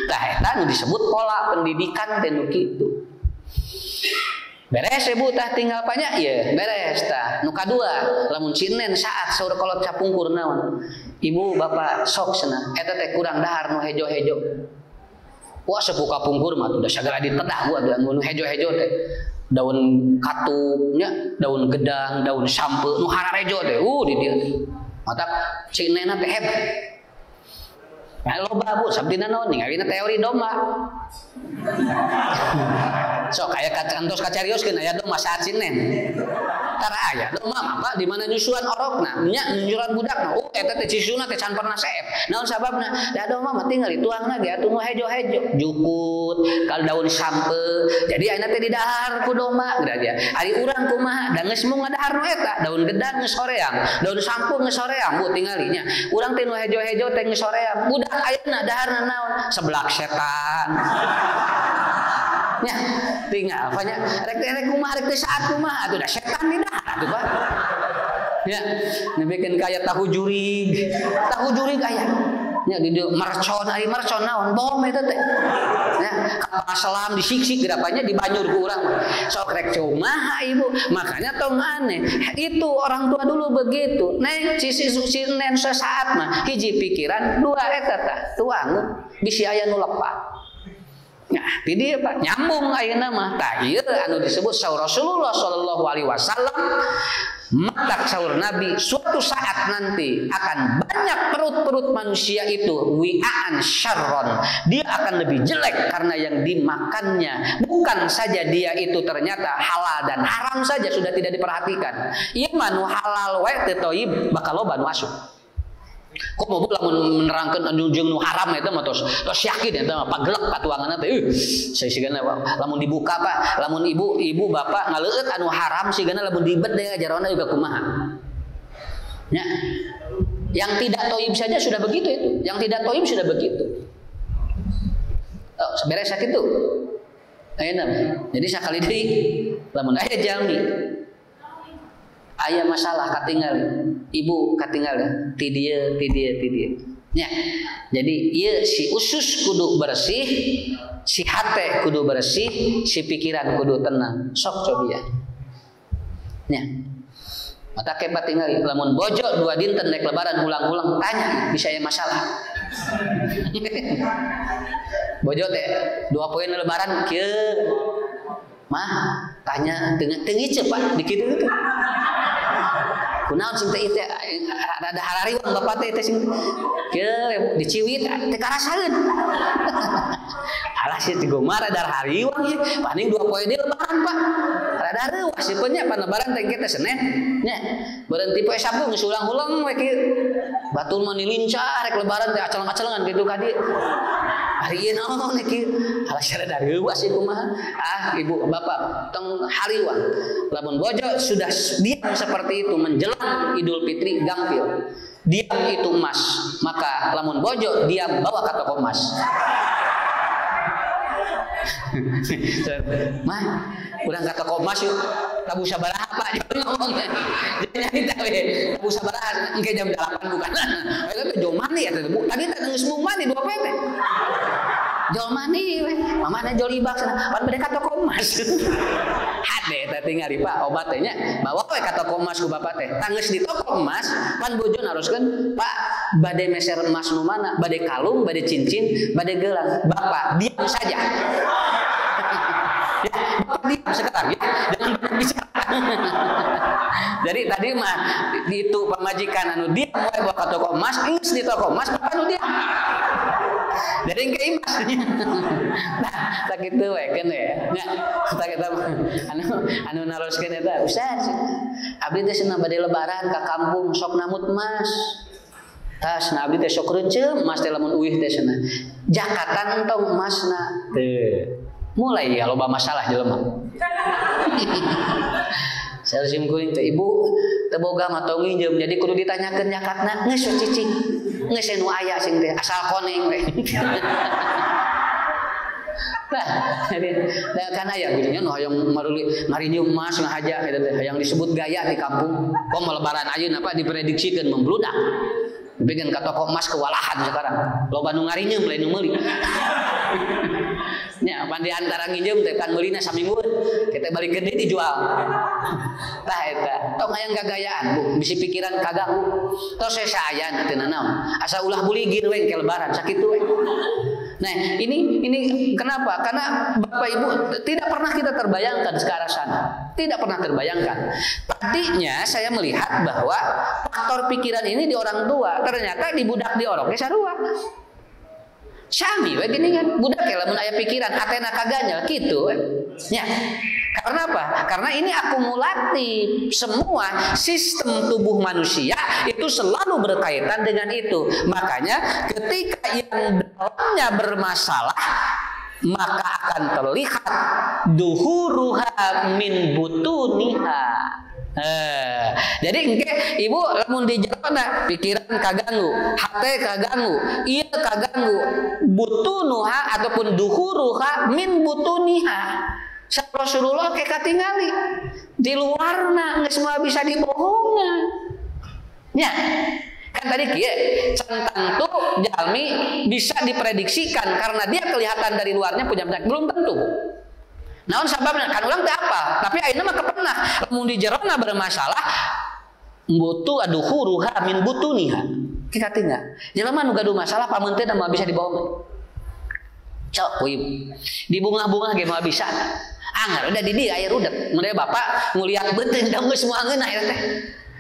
Tah eta nu disebut pola pendidikan teh nu kitu. Beres ibu tah tinggal banyak ya beres tah nu kadua lamun cinen saat saur kolot capungkur naon ibu bapak sok cenah eta teh kurang dahar nu hejo-hejo wah sebuka pungkur mah udah sagala ditedah gua nu hejo-hejo teh daun katupnya daun gedang daun sampe nu hararejo teh di dieu mata cinena teh hebat. Loba Bu, sabdina naon ningalina teori domba. Sok aya kantos kacarioskeun aya domba saat Sinen. tara aya domah apa di mana nyusuan orokna nya nyusuan budakna eta teh cisuna teh can pernah saep naon sababna da domah mah tinggal dituangna ge atuh nu hejo-hejo jukut kal daun sampe jadi ayeuna teh di dahar ku domah geura ari urang kumaha da geus mung ngadahar nu eta daun gedang geus horeang daun sampu geus horeang bu tinggalinya urang teh nu hejo-hejo teh geus horeang budak ayeuna daharna naon seblak setan nya tinggal apanya rek kumaha rek saat kumaha atuh da setan di dahar atuh Pak ya nebekeun kaya tahu jurig aya nya di mercon ari mercon naon bom eta teh ya kapal selam disiksik gerapanya di banyur ku urang sok rek kumaha ibu makanya tong aneh itu orang tua dulu begitu neng si nen sesaat mah hiji pikiran dua eta tah tuang bisi aya nu lepah. Nah, di dia Pak nyambung ayeuna mah tah ieu anu disebut saur Rasulullah sallallahu alaihi wasallam matak saur Nabi suatu saat nanti akan banyak perut-perut manusia itu wi'an syarron dia akan lebih jelek karena yang dimakannya bukan saja dia itu ternyata halal dan haram saja sudah tidak diperhatikan ieu mah nu halal wae teu toib bakal loba nu asup. Kok mau lamun menerangkan jeung nu haram eta mah tos yakin eta mah pagelek patuanganna teh saya sigana lamun dibuka Pak lamun ibu bapak ngaleueut anu haram sigana lamun dibet deui ajaranna juga kumaha nya yang tidak toib saja sudah begitu itu yang tidak toib sudah begitu beres sakitu ayeuna jadi sakali deui lamun aya jalmi aya masalah katinggal ibu katinggal ti dieu nya jadi ieu si usus kudu bersih si hate kudu bersih si pikiran kudu tenang sok cobian nya mata ke patinggal lamun bojo dua dinten rek lebaran ulang-ulang tanya bisa aya masalah bojo teh dua poin lebaran kieu mah tanya dengan tengiceu Pak dikitu teh kunaon sing teh ieu rada harariwang bapak teh sing kieu diciwit teh karasaeun alah sih gomar rada harariwang ieu paling 2 poe deui lebaran Pak rada reuah sipeun nya pan lebaran teh kita Senin nya berhenti poe Sabtu geus ulang-ulang we kieu batul mah lincah rek lebaran teh aceleng-acelengan kitu ka dieu hari ieu naon kieu alah rada reuah sih kumaha ibu bapak tong hariwang lamun bojo sudah diam seperti itu menjelang Idul Fitri gampil diam itu emas maka lamun bojo diam bawa ka toko emas mah urang ka toko emas yuk tabu sabaraha Pak ngomong jadi tahu tabu sabaraha engke jam 8 bukan eta teh jol mani eta tadi teh geus mung mani 2 poe teh jol mani we mamana jol ibak sana pan bade ka toko emas hade teh tingali Pak obat teh nya bawa we ka toko emas ku bapak teh tanggeus di toko emas pan bojo naroskeun Pak bade meser emas nu mana bade kalung bade cincin bade gelang bapak diam saja ya bapak diam sekarang ya jangan berbicara jadi tadi mah itu pemajikan anu diam we bawa ka toko emas geus di toko emas bapak anu diam jadi engke imas nah tak kitu we kan ya nya kita anu naroskeun eta Ustaz abdi teh cenah bade lebaran ka kampung sok namut emas tas na abdi teh sok reunceuh emas teh lamun uih teh cenah jakatan entong emasna teu mulai ya loba masalah jelema saya sim kuring teh ibu teu boga mah tong nginjem jadi kudu ditanyakeun jakatna geus cicing geus anu aya sing teh asal koneng we nah jadi kan aya gitunya nu hayang maruli ngarinyum emas ngahaja eta teh hayang disebut gaya di kampung kok lebaran ayeuna Pak diprediksikeun membludak bikin ka toko emas kewalahan sekarang loba nu ngarinyum lain nu meuli nya pan di antara nginjem teh kan meulina samingguan kita balik gede dijual tah eta tong hayang gagayaan Bu bisi pikiran kaganggu tos saya teu naon asa ulah buligin we ke lebaran sakitu we nah ini kenapa karena Bapak Ibu tidak pernah kita terbayangkan ke arah sana tidak pernah terbayangkan tadinya saya melihat bahwa faktor pikiran ini di orang tua ternyata di budak di orok ge sarua sami we gini kan budak lamun aya pikiran hatena kaganyel kitu nya Karena apa? Karena ini akumulatif. Semua sistem tubuh manusia itu selalu berkaitan dengan itu. Makanya ketika yang dalamnya bermasalah, maka akan terlihat duhuruha min butuniha. Jadi engke ibu lamun di jelema pikiran kaganggu, hate kaganggu, ieu kaganggu, butunuha ataupun duhuruha min butuniha. Sa Rasulullah ke katingali di luarna geus moal bisa dibohongan. Nya kan tadi kieu centang tuh jalmi bisa diprediksikan karena dia kelihatan dari luarnya punya penyakit, belum tentu. Naon sababna kan urang teh apa, tapi ayeuna mah kepenah lamun di jerona bermasalah butuh aduhuruha min butuniha. Kita tinggal jelema nu gaduh masalah pamun teh mah bisa dibohongan. Cok puy di bunga-bunga ge mah bisa. Anggar udah di dieu aya rudet. Mun bapak nguliat beuteung da geus moal ngeunah eta teh.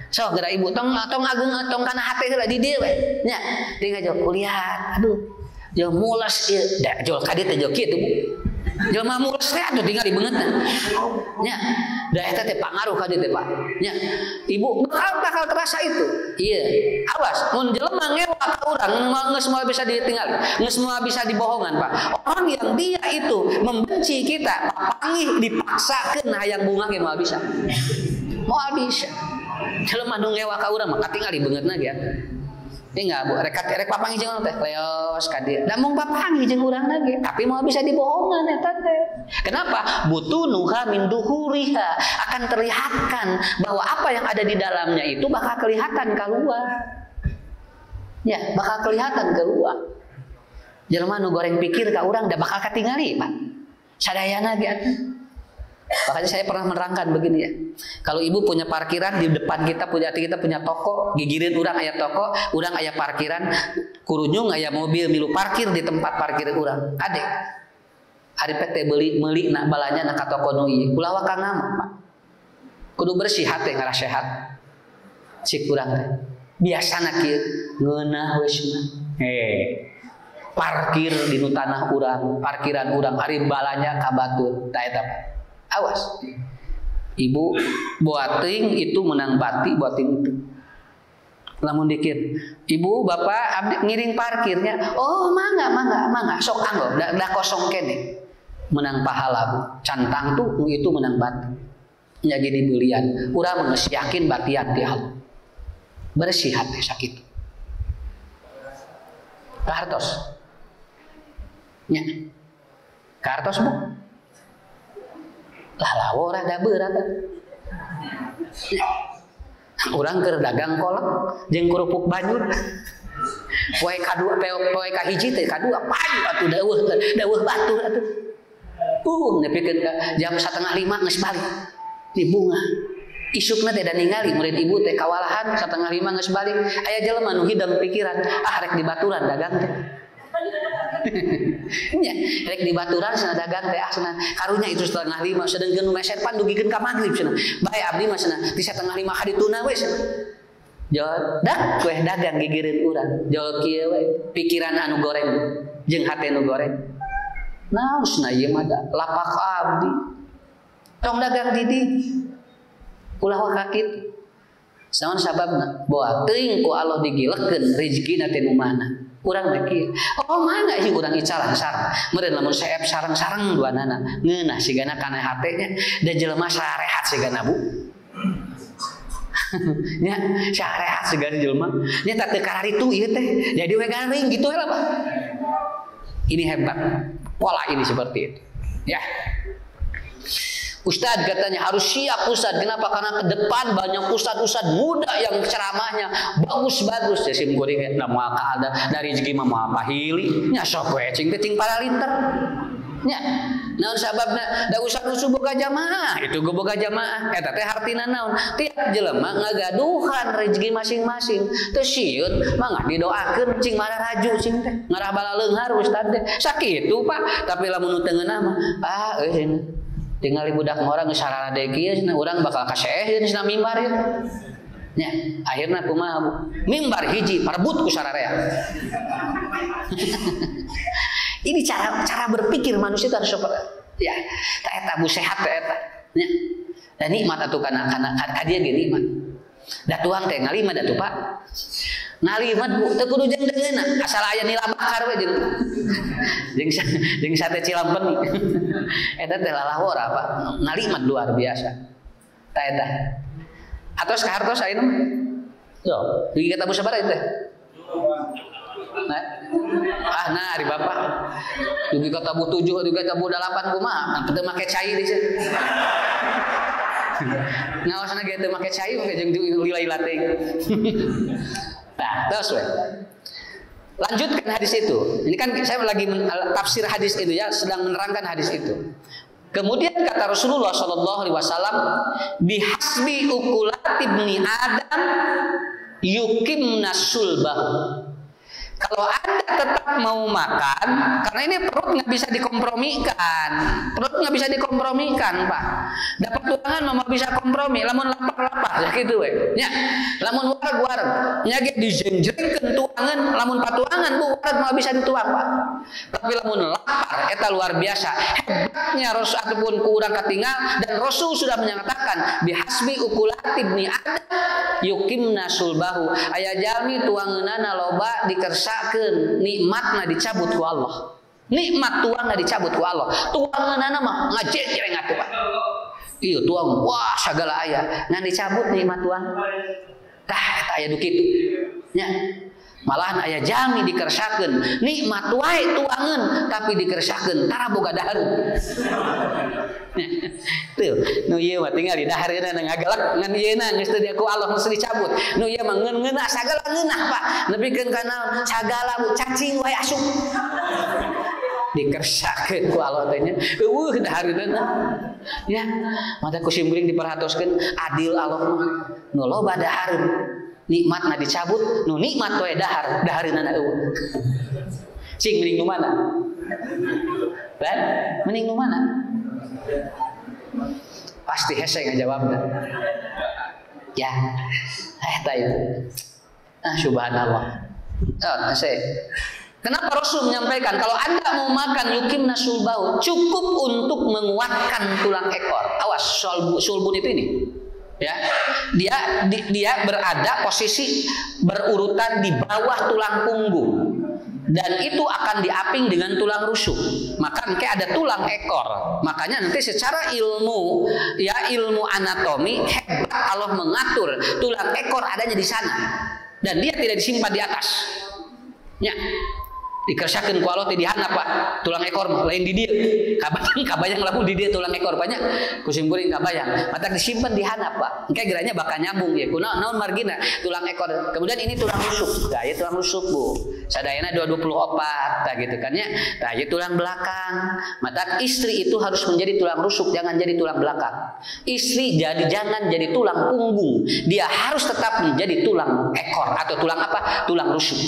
Sok geura ibu tong ageng tong kana hate heula di dieu we. Nya tinggal jol kuliah. Aduh. Jol mulas ieu. Da jol ka dieu teh jol kieu tuh. Jelema mulas teh atuh tinggal beungeutna. Nya, da eta teh pangaruh ka dieu teh Pak. Nya, ibu bakal terasa itu. Iya. Awas, mun jelema ngewa ka urang geus moal bisa ditinggal, geus moal bisa dibohongan Pak. Orang yang dia itu membenci kita, papangih dipaksakeun hayang bunga ge moal bisa. Moal bisa. Jelema nu ngewa ka urang mah katingali beungeutna ge. Tinggal bu, rek papangi jeung teh leos ka dieu. Da mung papangi jeung urang lagi, tapi mau bisa dibohongan eta teh. Kenapa? Butunuha min duhuriha, akan terlihatkan bahwa apa yang ada di dalamnya itu bakal kelihatan keluar. Ya, bakal kelihatan keluar. Jelema nu goreng pikir ka urang da bakal katingali, Pak. Sadayana ge atuh. Makanya saya pernah menerangkan begini ya. Kalau ibu punya parkiran di depan kita punya toko, gigireun urang aya toko, urang aya parkiran, kurunyung aya mobil milu parkir di tempat parkir urang. Ade. Ari PT meuli na balanya na ka toko nu ieu. Ulah wakang nama, Pak. Kudu bersih hate ngalah sehat. Cik urang teh. Biasana kieu ngeunah we cenah. Parkir di nu tanah urang, parkiran urang ari balanya ka batur. Tah eta awas, ibu buating itu menang bati buating itu. Lamun dikit, ibu bapak abdi ngiring parkirnya, oh mangga, sok anggo, dah kosong kene, menang pahala bu, cantang tuh itu menang bati, jadi dibelian, urang geus yakin batian tial, bersih hati sakit, kartos, nya, kartos bu. Lah lawo rada berat. Urang keur dagang kolak jeung kerupuk banyur. Poe kadua poe kahiji teh kadua payu atuh deueuh batur atuh. Nepikeun ka jam 4:30 geus balik. Di bunga. Isukna teh da ningali murid ibu teh kawalahan 4:30 geus balik. Aya jelema nu hidang pikiran, rek di baturan dagang teh. Nya rek di baturan cenah dagang teh cenah karunya itu 4:30 sedengkeun meser pan dugikeun ka magrib cenah bae abdi mah cenah di 4:30 hadituna we cenah jol dak weh dagang gigireun urang jol kieu we pikiran anu goreng jeung hate nu goreng naon cenah ieu mah lapak abdi tong dagang di dieu ulah waka kitu saon sababna boa teuing ku Allah digilekeun rezekina teh nu mana. Urang mikir, oh mana sih urang icalan sareng, meureun lamun saep sareng-sareng duanana, ngeunah sigana kana hatenya, da jelema sarehat sigana bu, nya sarehat sigana jelema, nya tak teu kararitu ieu teh, jadi we garing gitu lah Pak. Ini hebat, pola ini seperti itu, ya. Ustadz katanya harus siap Ustadz. Kenapa? Karena ke depan banyak ustadz muda yang ceramahnya bagus-bagus. Ya sim goreng na moal ka ada dari rezeki mah moal pahili. Nya sok we cing teh cing paralinter. Nya naon sababna da ustadz nu boga jamaah, itu go boga jamaah. Eta teh hartina naon? Tiap jelema ngagaduhan rezeki masing-masing. Teu sieun mangga didoakeun cing mara raju cing teh. Ngarah bala leunghar ustadz teh. Sakitu Pak, tapi lamun nu teu ngeunah mah euy tinggal budak orang ngesarana deui cenah urang bakal kaseeheun cenah mimbar ieu. Nya, akhirna kumaha Bu? Mimbar hiji parebut ku sararea. Ini cara berpikir manusia itu harus seperti ya, ta eta Bu sehat ta eta. nya. Dan nikmat atuh kana dia ge nikmat. Da tuang teh ngalima da tuh Pak. Ngalima teu kudu jeung deungeuna, asal aya nila bakar we jeung sate Cilampeni. Eta teh lalawora Pak. Nalimat luar biasa. Tah eta. Atos ka hartos ayeuna mah. Yo, dugi ka tabu sabaraha teh? Nah, ari Bapak. Dugi ka tabu 7, dugi ka tabu 8 kumaha? Teu make cai di sini. Ngaosna ge teu make cai mah jeung lila-lila teh. Nah, terus we. Lanjutkan hadis itu. Ini kan saya lagi tafsir hadis itu ya, sedang menerangkan hadis itu. Kemudian kata Rasulullah Shallallahu Alaihi Wasallam, bihasbi ukulat ibni Adam yukimna sulbahu. Kalau Anda tetap mau makan, karena ini perut nggak bisa dikompromikan, Pak. Dapat tuangan mama bisa kompromi, lamun lapar, ya gitu we. Ya, lamun wareg, nyage dijenjrengkeun tuangan, lamun patuangan bu wareg mah bisa dituang Pak. Tapi lamun lapar, eta luar biasa. Hebatnya Rasul ataupun kurang katinggal dan Rasul sudah menyatakan bihasbi ukulat ibni Adam yukimna sulbahu. Aya jalmi tuangeunana loba dikersakeun nikmatna dicabut ku Allah. Nikmat tuangna dicabut ku Allah. Tuangeunana mah ngajejreng atuh Pak. Ieu tuang wah sagala aya ngan dicabut nikmat tuang. Tah eta aya du kitu. Nya. Malahan aya jami dikersakeun nikmat wae tuangeun tapi dikersakeun tara boga dahar. Tuh, nu ieu mah tinggal di dahareuna ngagalak ngan ieuna geus teu ku Allah mesti dicabut. Nu ieu mah ngeunah sagala ngeunah Pak. Nepikeun kana sagala cacing wae asup. Dikersakeun ku Allah teh nya. Eueuh dahareuna. Ya, mata kusimkuring diperhatoskeun adil Allah mah. Nu loba dahareun. Nikmatna dicabut, nu nikmat wae dahareunana eueuh. Cing mending nu mana? Dan mending nu mana? Pasti hese ngajawabna. Ya, eta itu. Subhanallah. Hese. Kenapa Rasul menyampaikan kalau Anda mau makan yukimna sulbau, cukup untuk menguatkan tulang ekor. Awas sulbun itu ini. Ya, dia berada posisi berurutan di bawah tulang punggung dan itu akan diaping dengan tulang rusuk. Maka engke ada tulang ekor. Makanya nanti secara ilmu anatomi hebat Allah mengatur tulang ekor adanya di sana dan dia tidak disimpan di atas. Ya. Dikersakeun ku Allah teh dihandap Pak. Tulang ekor mah lain di dieu. Kabayang lamun di dieu tulang ekor banyak. Kusimkuring kabayang. Matak disimpen di handap Pak. Engke geranya bakal nyambung ya. Kunaon naon margina tulang ekor. Kemudian ini tulang rusuk. Tah ieu tulang rusuk Bu. Sadayana 24 tah gitu kan ya. Tah ieu tulang belakang. Matak istri itu harus menjadi tulang rusuk, jangan jadi tulang belakang. Istri jangan jadi tulang punggung. Dia harus tetap menjadi tulang ekor atau tulang apa? Tulang rusuk.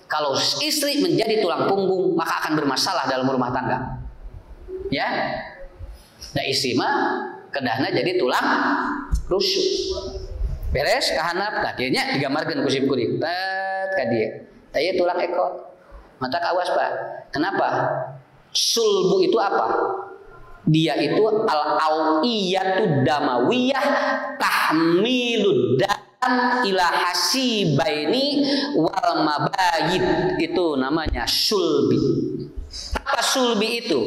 Kalau istri menjadi tulang punggung maka akan bermasalah dalam rumah tangga. Ya, nah istri mah kedahna jadi tulang rusuk. Beres kahanap, nah dia nya digambarkan kusim-kurim. Tat ka dia. Tah tulang ekor. Mata awas Pak. Kenapa? Sulbu itu apa? Dia itu al-awiyatu damawiyah tahmilud ila hasibaini wal mabayid, itu namanya sulbi. Apa sulbi itu?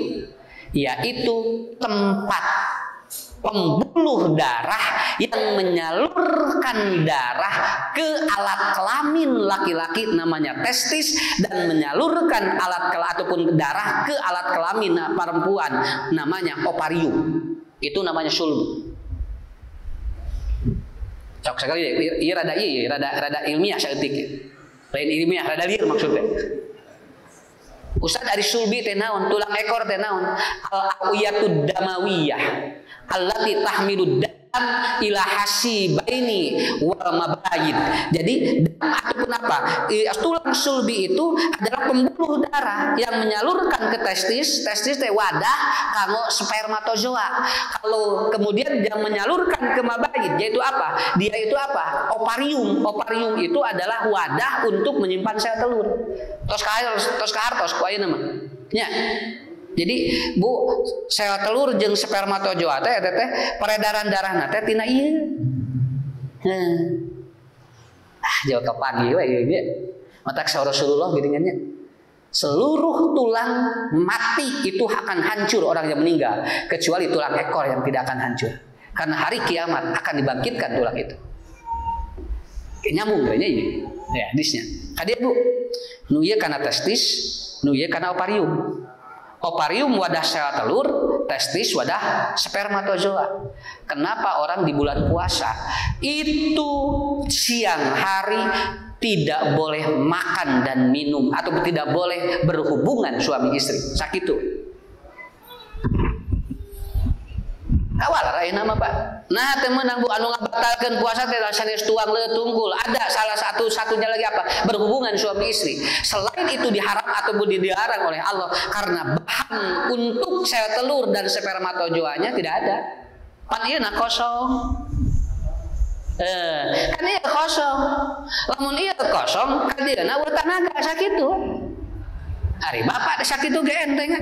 Yaitu tempat pembuluh darah yang menyalurkan darah ke alat kelamin laki-laki namanya testis dan menyalurkan ataupun darah ke alat kelamin perempuan namanya ovarium. Itu namanya sulbi. Cok sekali ieu rada ilmiah saeutik. Lain ilmiah rada lieur maksudnya. Ustaz ari sulbi teh naon? Tulang ekor teh naon? Al-awiyatud damawiyah allati tahmilud dam ila hasibaini wal mabayid. Jadi dam ataupun apa? Tulang sulbi itu adalah pembuluh darah yang menyalurkan ke testis. Testis teh wadah kanggo spermatozoa. Kalau kemudian yang menyalurkan ke mabayid yaitu apa? Dia itu apa? Ovarium. Ovarium itu adalah wadah untuk menyimpan sel telur. Tos ka hartos ku ayeuna mah. Nya. Jadi Bu, sel telur jeung spermatozoa teh peredaran darahna teh tina ieu. Jauh ke pagi we ieu. Matak sa Rasulullah geuningannya. Seluruh tulang mati itu akan hancur orang yang meninggal, kecuali tulang ekor yang tidak akan hancur. Karena hari kiamat akan dibangkitkan tulang itu. Nyambung kayaknya ini. Ya, hadisnya. Hadir Bu. Nu ieu kana testis, nu ieu kana ovarium. Ovarium wadah sel telur, testis wadah spermatozoa. Kenapa orang di bulan puasa itu siang hari tidak boleh makan dan minum atau tidak boleh berhubungan suami istri? Sakitu. Awal raih nama Pak. Nah temenang Bu anu ngabatalkeun puasa teh sanes tuang leutungkul. Ada salah satunya lagi apa? Berhubungan suami istri. Selain itu diharam ataupun dilarang oleh Allah karena bahan untuk sel telur dan spermatozoanya tidak ada. Pan ieu na kosong. Kan ieu kosong. Lamun ieu kosong kan dieuna tanaga sakitu. Ari bapak sakitu ge enteng.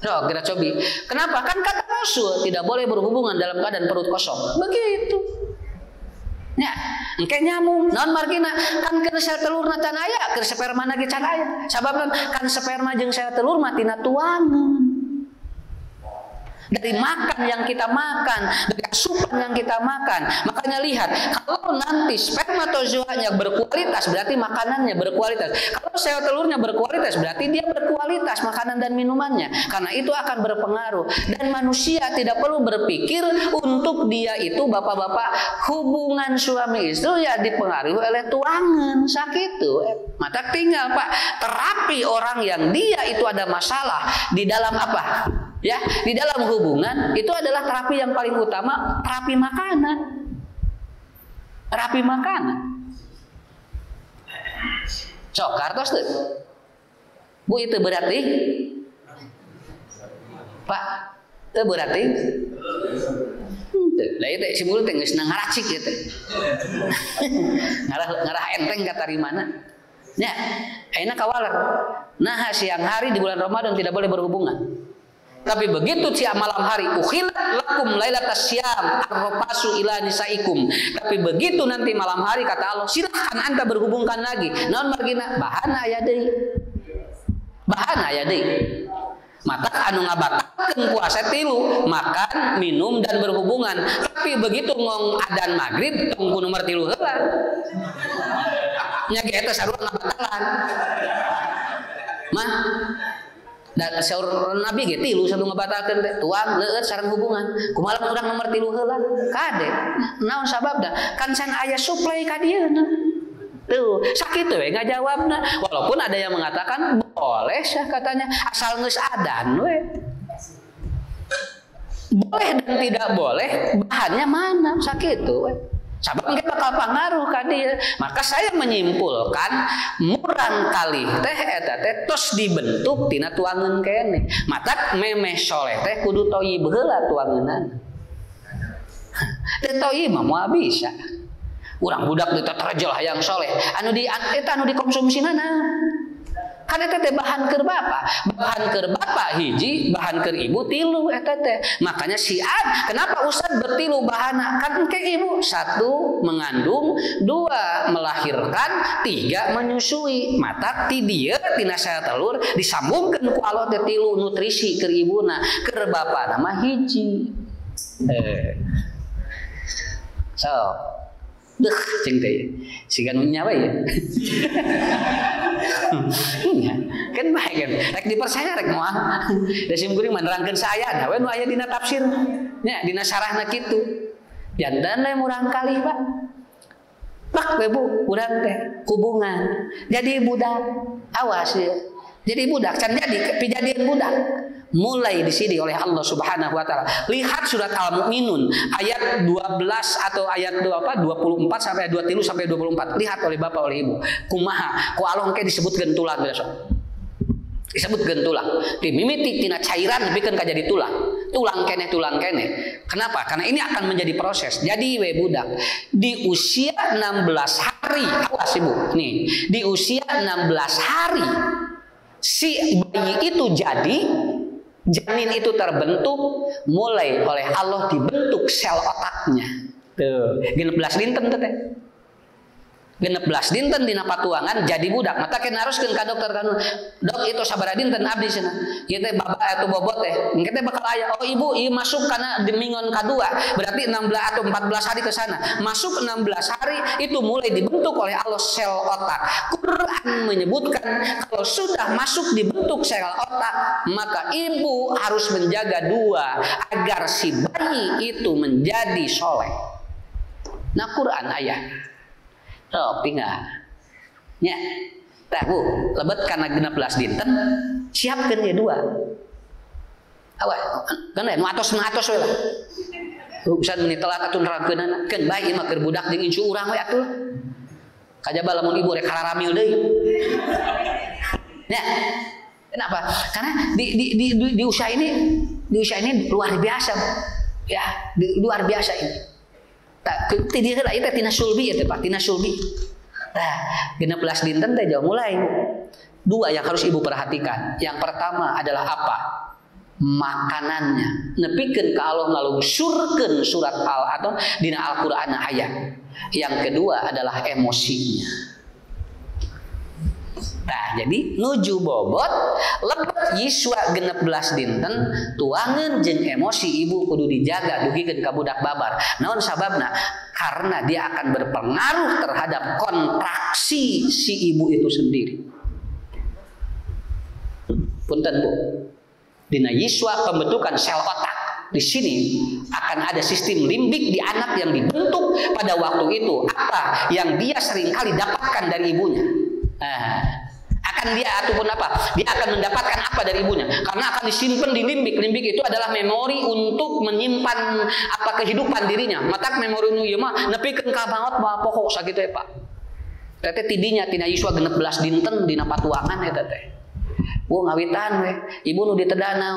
No, kita coba. Kenapa? Kan kata Rasul tidak boleh berhubungan dalam keadaan perut kosong. Begitu. Ya, engke nyamung. Naon margina? Kan keur sel telurna can aya, keur sperma ge can aya. Sababna kan sperma jeung sel telur mah tina tuangan. Dari makan yang kita makan, dari asupan yang kita makan. Makanya lihat, kalau nanti spermatozoanya berkualitas, berarti makanannya berkualitas. Kalau sel telurnya berkualitas, berarti dia berkualitas makanan dan minumannya. Karena itu akan berpengaruh. Dan manusia tidak perlu berpikir untuk dia itu bapak-bapak hubungan suami istri ya dipengaruhi oleh tuangan sakitu. Maka tinggal Pak terapi orang yang dia itu ada masalah di dalam apa? Ya, di dalam hubungan itu adalah terapi yang paling utama, terapi makanan. Terapi makanan. Sok kartos tuh. Bu itu berarti Pak, itu berarti lah itu si mulut teh geus ngaracik gitu. Ngarah enteng kata di mana? Ya, ayeuna kawaler. Nah, siang hari di bulan Ramadan tidak boleh berhubungan. Tapi begitu siang malam hari ukhilat lakum lailatas syam arrafasu ila nisaikum. Tapi begitu nanti malam hari kata Allah silakan anda berhubungkan lagi. Naon margina? Bahana aya deui. Bahana aya deui. Mata anu ngabatalkeun puasa tilu makan, minum dan berhubungan. Tapi begitu ngong adzan maghrib tong kudu nomor 3 heula. Nya ge eta sarua ngabatalan. Mah dan saur Nabi ge tilu satu ngabatalkeun teh tuang leueut sareng hubungan kumaha urang nomor 3 heula kade naon sababna kan can aya suplai ka dieuna tuh sakitu we ngajawabna walaupun ada yang mengatakan boleh sah katanya asal geus adzan we boleh dan tidak boleh bahannya mana sakitu we sabab engke bakal pangaruh ka dia. Maka saya menyimpulkan murang kalih teh eta teh tos dibentuk tina tuangan kene. Matak memeh soleh teh kudu toyib heula tuangeunana. Teh toyib mah moal bisa. Urang budak teh terjel hayang soleh. Anu di eta anu dikonsumsinana. Kan eta teh bahan keur bapa, bahan keur bapa hiji, bahan keur ibu tilu eta teh. Makanya siat, kenapa Ustaz bertilu bahana? Kan engke ibu 1 mengandung, 2 melahirkan, 3 menyusui. Mata ti dieu tina sel telur disambungkeun ku Allah teh tilu nutrisi keur ibuna, keur bapana mah hiji. So, deh cing teh siga nu nyawa ya. Kan baik kan rek dipercaya rek moal da sim kuring menerangkeun saya we nu aya dina tafsir nya dina sarahna kitu jantan we murang kali Pak bak we Bu urang teh hubungan jadi budak awas ya jadi budak can jadi pijadian budak mulai disini oleh Allah Subhanahu wa taala. Lihat surat Al-Mu'minun ayat 12 atau ayat 24 sampai 23 sampai 24. Lihat oleh bapak oleh ibu. Kumaha ku Allah engke disebutkeun tulang besok. Disebutkeun tulang. Dimimiti tina cairan bikeun ka jadi tulang. Tulang kene. Kenapa? Karena ini akan menjadi proses. Jadi we budak di usia 16 hari, awas ibu. Nih, di usia 16 hari si bayi itu jadi Janin itu terbentuk mulai oleh Allah dibentuk sel otaknya. Tuh, 16 dinten teh. 16 dinten dina patuangan jadi budak. Mata kena haruskeun ka dokter kan. Dok itu sabaraha dinten abdi cenah. Ieu teh baba atuh bobot teh. Engke teh bakal aya. Oh ibu, ieu masuk kana di minggon kadua. Berarti 16 atau 14 hari ke sana. Masuk 16 hari itu mulai dibentuk oleh Allah sel otak. Quran menyebutkan kalau sudah masuk dibentuk sel otak, maka ibu harus menjaga dua agar si bayi itu menjadi soleh. Nah Quran ayat. Oh, tinggal. Nya. Tah Bu, lebet kana 16 dinten, siapkeun ye dua. Awas, kan nu atos we lah. Urusan menit telat atuh nerangkeunana, keun bae ieu mah keur budak jeung incu urang we atuh. Kajaba lamun ibu rek hararamil deui. Nya. Kenapa? Karena di usia ini luar biasa. Ya, luar biasa ini. Tak tidieu lah itu tina sulbi itu Pak, tina sulbi. Nah, 16 dinten teh jauh mulai. Dua yang harus ibu perhatikan. Yang pertama adalah apa? Makanannya. Nepikeun ka Allah ngalungsurkeun surat atau dina Al-Qur'an ayat. Yang kedua adalah emosinya. Nah, jadi nuju bobot lebet yiswa 16 dinten tuangan jeung emosi ibu kudu dijaga dugikeun ka budak babar. Naon sababna? Karena dia akan berpengaruh terhadap kontraksi si ibu itu sendiri. Punten Bu. Dina yiswa pembentukan sel otak. Di sini akan ada sistem limbik di anak yang dibentuk pada waktu itu. Apa yang dia seringkali dapatkan dari ibunya. Akan dia ataupun apa? Dia akan mendapatkan apa dari ibunya? Karena akan disimpan di limbik. Limbik itu adalah memori untuk menyimpan apa kehidupan dirinya. Matak memori nu ieu mah nepikeun ka maot bae pokok sakitu ya Pak. Teh tidinya tina yuswa 16 dinten dina patuangan eta teh. Bu ngawitan we, ibu nu ditedana.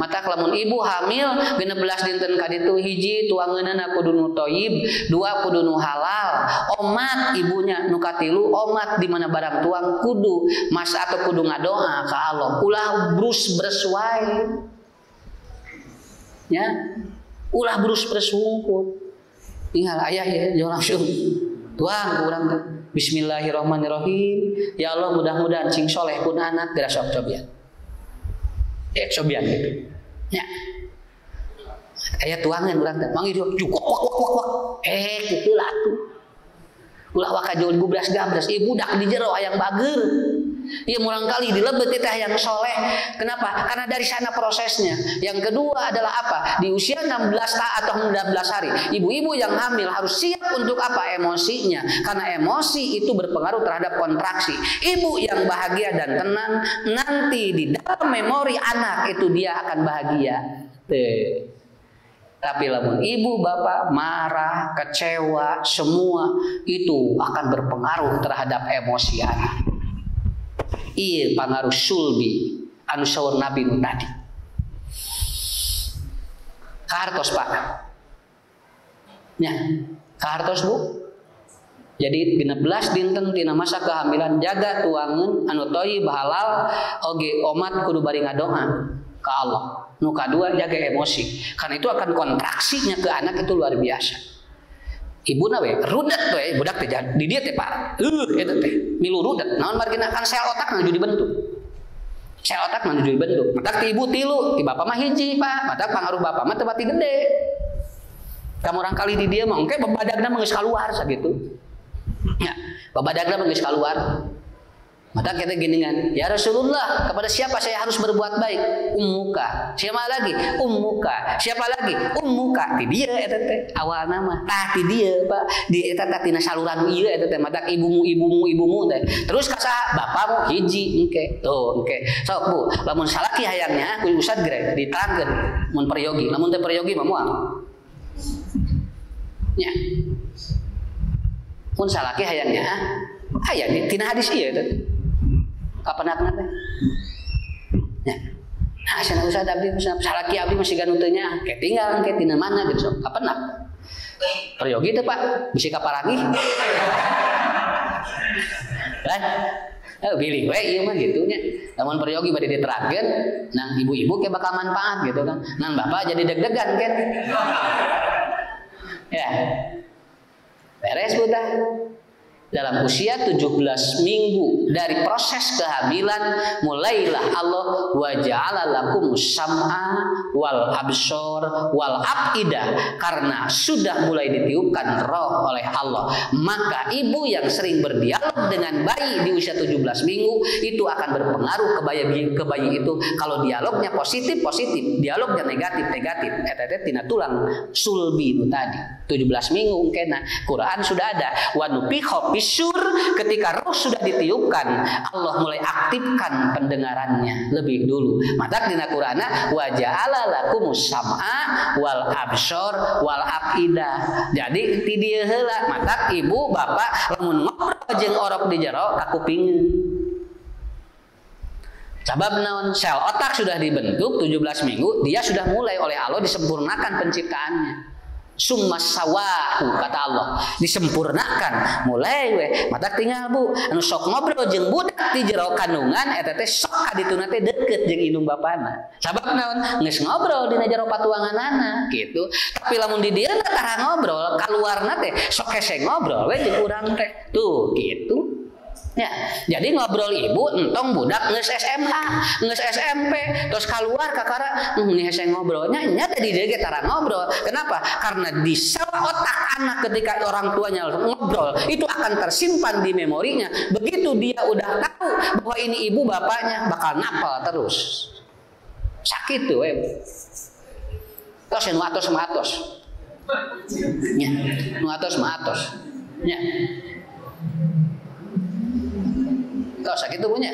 Matak lamun ibu hamil 16 dinten ka ditu hiji tuangeunana kudu nu thayyib, dua kudu nu halal. Omat ibunya nu katilu omat di mana barang tuang kudu mas atau kudu ngadoa ka Allah. Ulah brus berswae. Ya. Ulah brus bersungkut. Tinggal ayah ya jangan langsung tuang urang teh. Bismillahirrahmanirrahim. Ya Allah mudah-mudahan sing soleh pun anak geura sok cobian. Cobian gitu. Nya. Aya tuangan urang teh manggil juk wak. Kitu lah tuh. Ulah waka jol gubras gabras ieu budak di jero hayang bager. Ieu murang kali dilebet teh hayang soleh. Kenapa? Karena dari sana prosesnya. Yang kedua adalah apa? Di usia 16 atau 19 hari, ibu-ibu yang hamil harus siap untuk apa? Emosinya. Karena emosi itu berpengaruh terhadap kontraksi. Ibu yang bahagia dan tenang, nanti di dalam memori anak itu dia akan bahagia. Tapi lamun ibu bapak marah, kecewa, semua itu akan berpengaruh terhadap emosi anak. Iya pengaruh sulbi anu saur Nabi nu tadi. Kahartos Pak. Nya, kahartos Bu. Jadi 16 dinten tina masa kehamilan jaga tuangan anu thayyib halal oge omat kudu bari ngadoa ka Allah. Nu kadua jaga emosi. Karena itu akan kontraksinya ke anak itu luar biasa. Ibuna we rudet we budak teh di dieu teh Pak. Eta teh milu rudet. Naon margina kan sel otak nuju dibentuk. Sel otak nuju dibentuk. Matak ti ibu tilu, ti bapak mah hiji Pak. Matak pangaruh bapak mah teu pati gede. Kamu orang kali di dieu mah engke babadagna mah geus kaluar sakitu. Ya, babadagna mah geus kaluar. Maka kita ginian, ya Rasulullah, kepada siapa saya harus berbuat baik? Ummuka. Siapa lagi? Ummuka. Siapa lagi? Ummuka. Ti dia eta teh awal nama. Tah ti dia Pak. Di eta teh tina saluran ieu eta teh matak ibumu teh. Terus ka saha? Bapakmu hiji engke. Tuh engke. Sok Bu, lamun salaki hayangnya ku ustad gere diterangkeun mun peryogi. Lamun teh peryogi mah moal. Nya. Mun salaki hayangnya aya tina hadis ieu teh. Kapan nak teh? Ya. Nah, sana usah abdi salaki abdi masih ganuteunya, ke tinggal ke tina mana gitu. Kapan nak? Peryogi teh Pak, bisi kaparagi. Kan? Pilih we ieu mah gitu nya. Namun peryogi bade diterangkeun, nang ibu-ibu ke bakal manfaat gitu kan. Nang bapak jadi deg-degan kan. Ya. Beres buta. Dalam usia 17 minggu dari proses kehamilan mulailah Allah wa ja'ala lakumus sam'a wal absor wal afidah, karena sudah mulai ditiupkan roh oleh Allah. Maka ibu yang sering berdialog dengan bayi di usia 17 minggu itu akan berpengaruh ke bayi itu. Kalau dialognya positif, dialognya negatif. Eta tina tulang sulbi itu tadi. 17 minggu mungkin. Nah, Quran sudah ada wa nufikha sur, ketika roh sudah ditiupkan, Allah mulai aktifkan pendengarannya lebih dulu. Maka dina Qur'ana wa ja'ala lakumus sam'a wal absor wal afidah. Jadi ti dieu heula mata ibu bapak lamun ngobrol jeung orok di jero ka kupingna. Sabab naon? Sel otak sudah dibentuk 17 minggu, dia sudah mulai oleh Allah disempurnakan penciptaannya. Summa sawahu, kata Allah, disempurnakan mulai we mata tinggal bu anu sok ngobrol jeung budak di jero kandungan eta teh sok kadituna teh deukeut jeung indung bapana. Sabab naon? Geus ngobrol dina jero patuanganana gitu. Tapi lamun di dieu tara ngobrol, kaluarna teh sok hese ngobrol we jeung urang teh. Tuh gitu. Ya, jadi ngobrol ibu entong budak geus SMA, geus SMP, terus keluar kakara nih hese ngobrolnya nya tadi dia tara ngobrol. Kenapa? Karena di sel otak anak ketika orang tuanya ngobrol itu akan tersimpan di memorinya. Begitu dia udah tahu bahwa ini ibu bapaknya, bakal napal terus. Sakit tuh, terus nu atos. Nya, nu atos. Nya. Tahu sakit itu punya.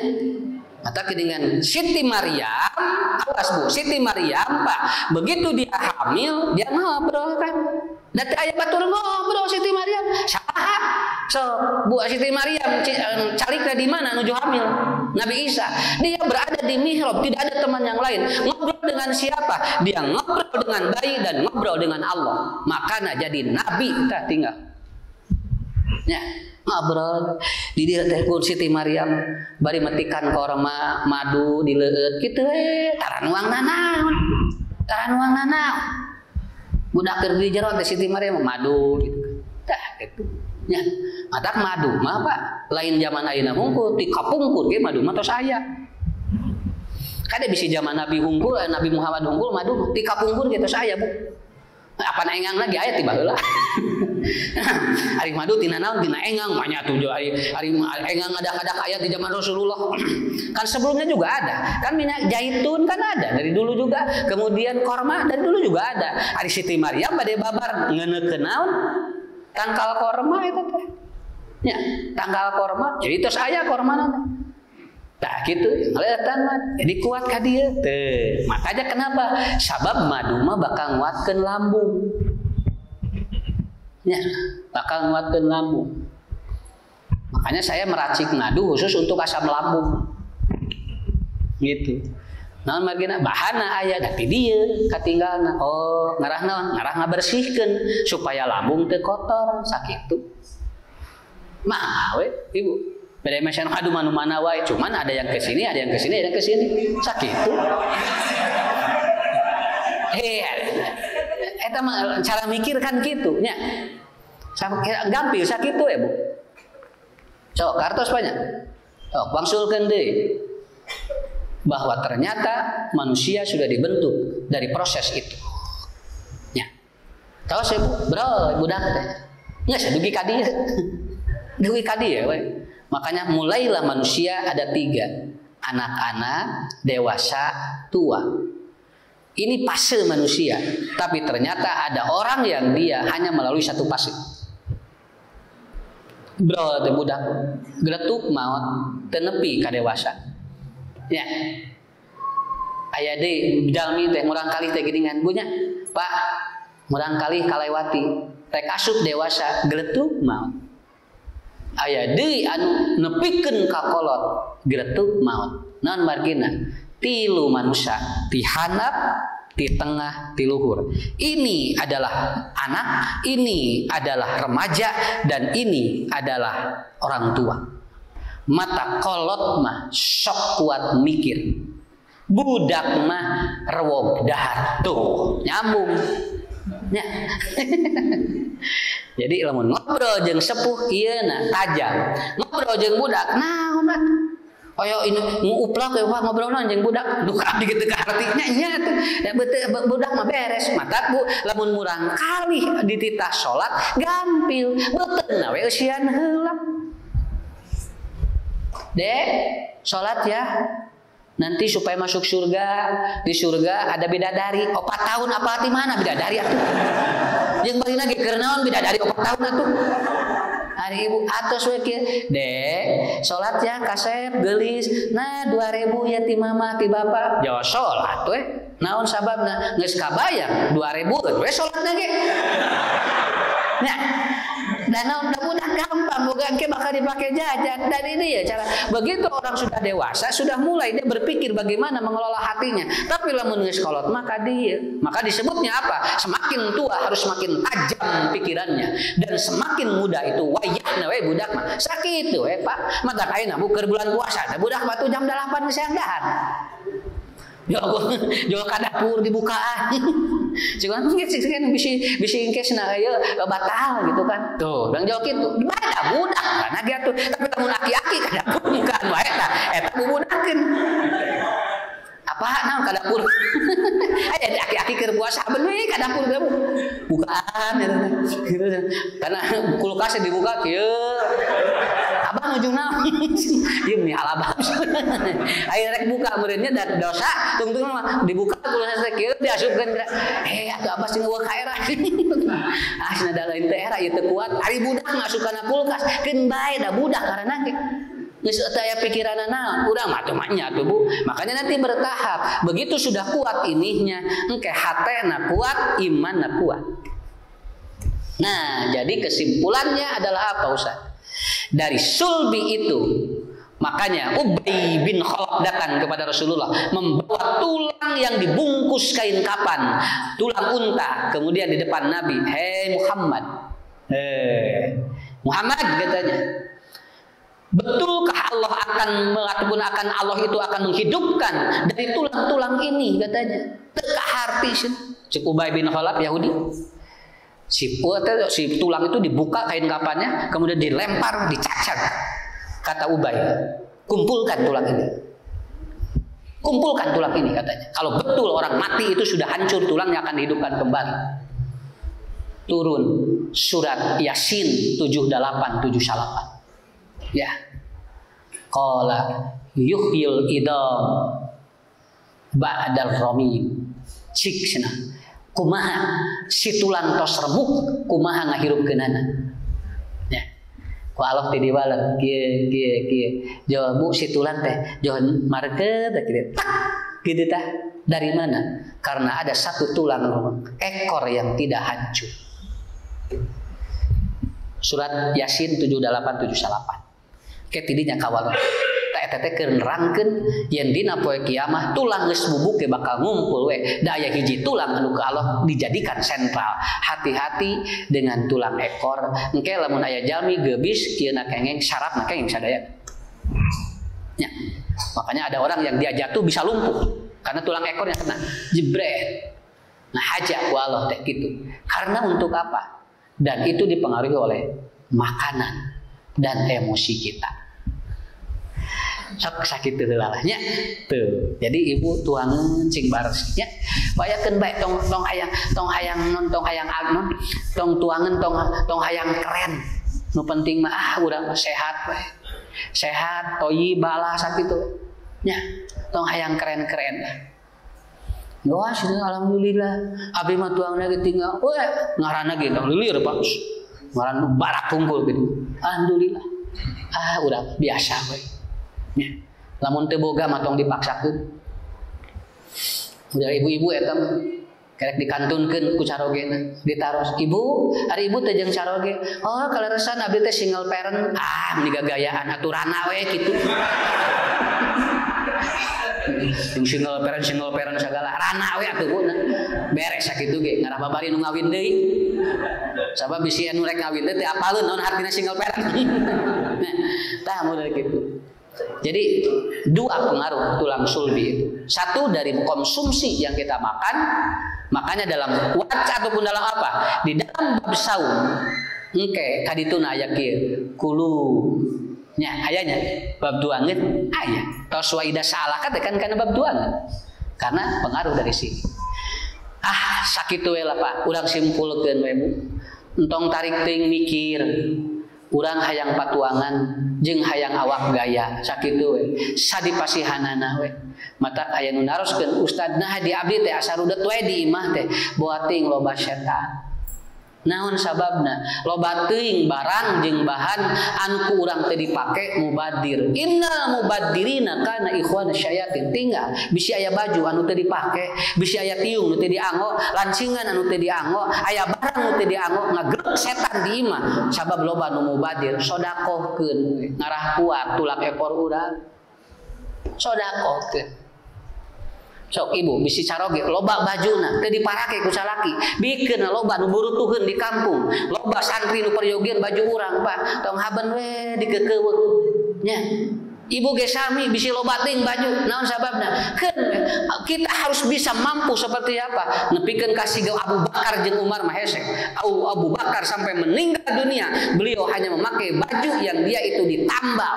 Mata dengan Siti Maryam, awas bu, Siti Maryam pak, begitu dia hamil, dia ngobrol kan. Dati ayah batur ngobrol Siti Maryam, saha? So, bu Siti Maryam carikna di mana nuju hamil? Nabi Isa, dia berada di mihrab, tidak ada teman yang lain. Ngobrol dengan siapa? Dia ngobrol dengan bayi dan ngobrol dengan Allah. Makanya jadi nabi tak tinggal. Ya. Ngobrol di dia teh kun Siti Maryam bari metikan korma madu di leueut kitu taranuang nanaon budak keur di jero teh Siti Maryam madu gitu tah kitu nya matak madu mah Pak lain zaman ayeuna hungkul ti kapungkur ge madu mah tos aya kada bisi zaman Nabi hungkul Nabi Muhammad hungkul madu ti kapungkur ge tos aya Bu apa na engang lagi aya tiba heula ari madu tina naon tina engang manya tuh ari engang ada ayat di zaman Rasulullah kan sebelumnya juga ada kan minyak zaitun kan ada dari dulu juga kemudian korma dari dulu juga ada ari Siti Maryam bade babar ngeunekeun naon tangkal korma eta teh nya tangkal korma jadi tos aya kormana teh tah gitu jadi kuat ka dieu teh makanya kenapa sabab madu mah bakal nguatkeun lambung ya bakal nguatkeun lambung makanya saya meracik madu khusus untuk asam lambung gitu naon margina bahana aya da ti dieu katinggalna oh ngarah naon ngarah ngabersihkeun supaya lambung teu kotor sakitu mah we ibu beda macam aduh mana wae cuman ada yang kesini sakitu eta mah cara mikir kan gitu nya gampil sakitu Bu sok kartos banyak sok bangsulkeun deui bahwa ternyata manusia sudah dibentuk dari proses itu nya tahu saya Bu bro budak teh nya sadugi ka dieu dugi ka dieu we makanya mulailah manusia ada 3 anak-anak dewasa tua ini fase manusia tapi ternyata ada orang yang dia hanya melalui satu fase bro teh budak geletuk maot teu nepi ka dewasa ya aya deui jalmi teh murang kalih teh geuningan bunya Pak murang kalih kalewati teh asup dewasa geletuk maot aya deui anu nepikeun ka kolot geletuk maot naon margina 3 manusia ti handap ti tengah ti luhur ini adalah anak ini adalah remaja dan ini adalah orang tua mata kolot mah sok kuat mikir, budak mah rewog dahar. Tuh nyambung ya. Jadi lamun ngobrol jeung sepuh ieu na tajam, ngobrol jeung budak naon mah kaya ini nguuplak ya Pak ngobrolna jeung budak duka abdi teu artinya nya tuh da beuteu budak mah beres mata Bu lamun murang kali dititah salat gampil beuteuna we eusian heula. Dek, salat ya. Nanti supaya masuk surga, di surga ada bidadari. 4 tahun apa di mana bidadari atuh? Jeung bari lagi keur naon bidadari 4 tahun atuh? Hari ibu atos we kieu. Dek, salat ya kasep geulis. Nah, 2000 ya ti mama ti bapa. Jauh salat we. Naon sababna? Geus kabayang 2000 we salatna ge. Nah, dan naon budak gampang boga engke bakal dipake jajan. Dan ini ya cara begitu orang sudah dewasa sudah mulai dia berpikir bagaimana mengelola hatinya. Tapi lamun geus kolot maka disebutnya apa? Semakin tua harus semakin tajam pikirannya dan semakin muda itu wayahna we budak mah sakitu we Pak. Matak ayeuna keur bulan puasa da budak batu jam 8 geus dahan. Jual ka dapur dibukaan. Cuman kan bisi engkesna ieu batal gitu kan. Tuh, dan jual kitu. Gimana budak kana ge atuh. Tapi lamun aki-aki ka dapur bukaan wae eta bubudakeun. Apa naon ka dapur? Aya aki-aki keur puasa beun we ka dapur bukaan gitu. Karena kulkasnya dibuka kieu. Abang ujung naon? Diem nih alabang. Ayo rek buka meureunnya dan dosa tungtung mah dibuka kulkas teh kieu diasupkeun atuh abah sing eueuh ka era. Asna da lain teh era ieu teu kuat. Ari budak masukana kulkas keun bae da budak karena ge geus teu aya pikiranna naon. Urang mah teu nya tuh Bu. Makanya nanti bertahap. Begitu sudah kuat inihnya, engke hatena kuat, imanna kuat. Nah, jadi kesimpulannya adalah apa Ustaz? Dari sulbi itu makanya Ubay bin Khalaf datang kepada Rasulullah membawa tulang yang dibungkus kain kapan, tulang unta, kemudian di depan Nabi, "Hei Muhammad, Muhammad," katanya, "betulkah Allah Allah itu akan menghidupkan dari tulang-tulang ini?" katanya. Teka harti cek Ubay bin Khalaf Yahudi. Si tulang itu dibuka kain kapannya, kemudian dilempar, dicacat. Kata Ubay, kumpulkan tulang ini. Kumpulkan tulang ini katanya. Kalau betul orang mati itu sudah hancur, tulangnya akan dihidupkan kembali. Turun surat Yasin 7878. Ya. Qala yuhyil idam ba'dal ramim. Cik cenah. Kumaha si tulang tos remuk kumaha ngahirupkeunana. Ya. Ku Allah teh diwaleun kieu. Jauh Bu si tulang teh jauh markeut kieu. Tak kitu tah. Dari mana? Karena ada satu tulang ekor yang tidak hancur. Surat Yasin 7878. Ke tidinya kawal. Eta teh keur nerangkeun yen dina poe kiamah tulang geus bubuk ge bakal ngumpul we. Da aya hiji tulang anu ka Allah dijadikan sentral. Hati-hati dengan tulang ekor. Engke lamun aya jalmi geubis kieu na kengeng syaratna kengeng sadaya. Ya. Makanya ada orang yang dia jatuh bisa lumpuh karena tulang ekornya kena jebret. Nah haja ku Allah teh gitu. Karena untuk apa? Dan itu dipengaruhi oleh makanan dan emosi kita. Sok sakit teu lalahnya tuh. Jadi ibu tuangeun cing baresnya bayakeun bae tong hayang anon tong tuangeun tong hayang keren. Nu penting mah urang sehat bae. Sehat toyi bala sakitu nya tong hayang keren-keren. Wah, alhamdulillah abi mah tuangna ge tinggal we ngaranna ge tong lilir Pak. Ngaran barak tunggul gitu. Alhamdulillah. Urang biasa we. Ya. Lamun teu boga mah tong dipaksakeun. Udah ibu-ibu eta kerek dikantunkeun ku carogena, ditaros. Ibu, ari ibu teh jeung caroge. Oh, kaleresan abdi teh single parent. Meni gagayaan aturana we kitu. Single parent segala rana we atuhna. Beres sakitu ge, ngarah babari nu ngawin deui. Sabab bisi anu rek ngawin teh apaleun naon artina single parent. Nah, tah mulai kitu. Jadi dua pengaruh tulang sulbi itu. Satu dari konsumsi yang kita makan, makanya dalam puasa ataupun dalam apa? Di dalam bab saum, engke kadituna aya kieu, kulu nya ayanya bab duangeun aya. Tos wa ida salah kan kana bab duangeun. Karena pengaruh dari sini. Sakitu we lah Pak, urang simpulkeun we Bu. Entong tarik teuing mikir. Urang hayang patuangan jeung hayang awak gaya sakitu we sadipasihanana we mata aya nu naroskeun ustadna di abdi teh asarudet we di imah teh boa teuing loba setan naon sababna loba teuing barang jeung bahan anu ku urang teh dipake mubadir innal mubaddirina kana ikhwana syayatin tinggal bisi aya baju anu teh dipake bisi aya tiung nu teh dianggo lancingan anu teh dianggo aya barang nu teh dianggo ngageuk setan di imah sabab loba nu mubadir sodakohkeun ngarah kuat tulak ekor urang sodakohkeun. Sok ibu bisi caroge loba bajuna teu diparake ku salaki bikeun loba nu burutuheun di kampung loba santri nu peryogian baju urang Pak tong haben we dikeukeuweuk nya ibu ge sami bisi loba teuing baju naon sababna kita harus bisa mampu seperti apa nepikeun ka siga Abu Bakar jeung Umar mah hese Abu Bakar sampai meninggal dunia beliau hanya memakai baju yang dia itu ditambal.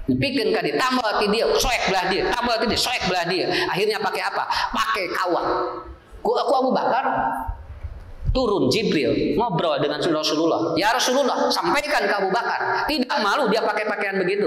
Nepikeun ka ditambal ti dia, soek belah dia, tambal ti dia, soek belah dia. Akhirnya pakai apa? Pakai kawat. Ku Abu Bakar turun Jibril ngobrol dengan Rasulullah. Ya Rasulullah, sampaikan ke Abu Bakar. Tidak malu dia pakai pakaian begitu.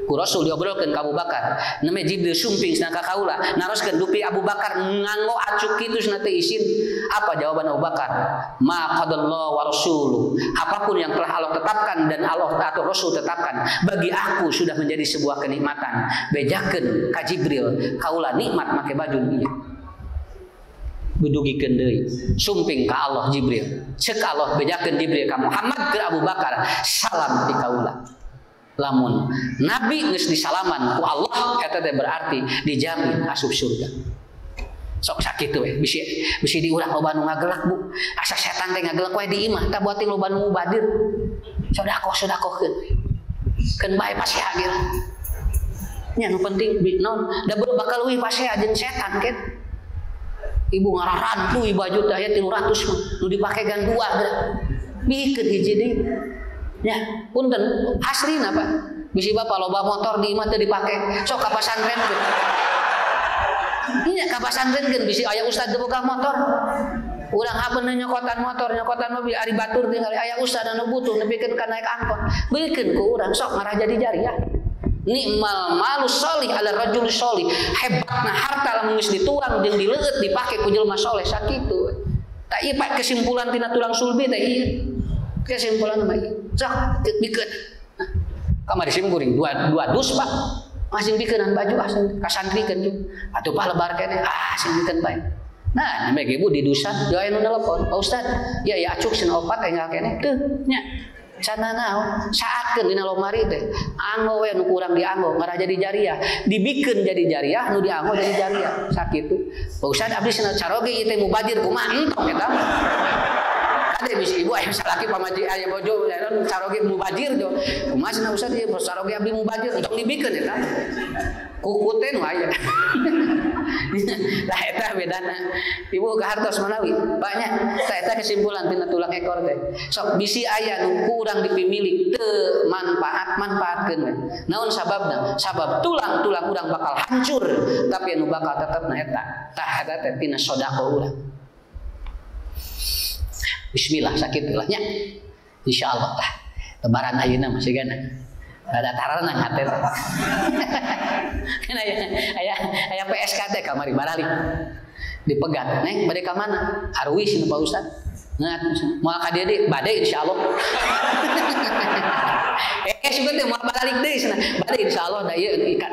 Ku Rasul diobrolkeun ka Abu Bakar. Namanya Jibril sumping cenah ka kaula. Naroskeun dupi Abu Bakar nganggo acuk kitu cenah teh isin. Apa jawaban Abu Bakar? Ma qadallahu wa rasuluh. Apapun yang telah Allah tetapkan dan Allah atau Rasul tetapkan bagi aku sudah menjadi sebuah kenikmatan. Bejakeun ka Jibril kaula nikmat make baju ieu. Bedugikeun deui. Sumping ka Allah Jibril. Ceuk Allah bejakeun Jibril ka Muhammad ke Abu Bakar. Salam di kaula. Lamun Nabi geus disalaman ku Allah eta teh berarti dijamin asup surga. Sok sakitu we bisi di urang loba nu ngagelak Bu. Asa setan teh ngagelak we di imah tah buat loba nu mubadir. Sodakoh-sodakohkeun. Keun bae pasiha ge. Nya nu penting naon da bakal leuwih pasiha jeung setan ket. Ibu ngararan tuh baju teh aya 300 mah nu dipake gan 2 bikeun hiji deui. Ya, punten aslina Pak. Bisi bapak loba motor di imah teu dipake. Sok ka pasantren teh. Nya ka pasantren geun bisi aya ustad teu boga motor. Urang habeun nyokotan motor, nyokotan mobil ari batur tinggal aya ustad anu butuh nepikeun ka naik angkot. Beukeun ku urang sok ngarah jadi jariah. Nikmal malus sholih ala rajul sholih. Hebatna harta lamun geus dituang jeung dileueut dipake ku jelema saleh sakitu. Tah ieu Pak kesimpulan tina tulang sulbi teh ieu. Kesimpulan mah ieu. Sok bikeun. Kamari sim kuring dua dus Pak. Masih bikeunan baju asal kasantrikeun jeung. Atuh palebar keneh singkeun bae. Nah, namanya ibu di dusan, dia anu nelpon, Pak Ustad, ya acuk cenah opat tinggal keneh teu nya. Sana naon saatkeun dina lomari teh anggo we nu kurang dianggo ngarah jadi jariah dibikeun jadi jariah nu dianggo jadi jariah sakitu Pak Ustad abdi cenah caroge ieu teh mubadir kumaha entong eta ade bisi ibu aya salaki pamaji aya bojo caroge mubadir jo kumaha cenah Ustad ieu caroge abdi mubadir entong dibikeun eta kukute nu aya lah eta bedana ibu kahartos manawi banyak tah eta kesimpulan tina tulang ekor teh sok bisi aya nu kurang dipimilik teu manfaatkeun we naon sababna sabab tulang-tulang urang bakal hancur tapi anu bakal tetepna eta tah eta teh tina sedekah urang bismillah sakitu lah nya insyaallah tah lebaran ayeuna masih gana ada tararan nang hate kan aya PSKT kamari barali dipegat neng bade ka mana arwi cenah Pak Ustad ngat moal ka dieu deui bade insyaallah sugan teh moal balik deui cenah bade insyaallah da ieu ikat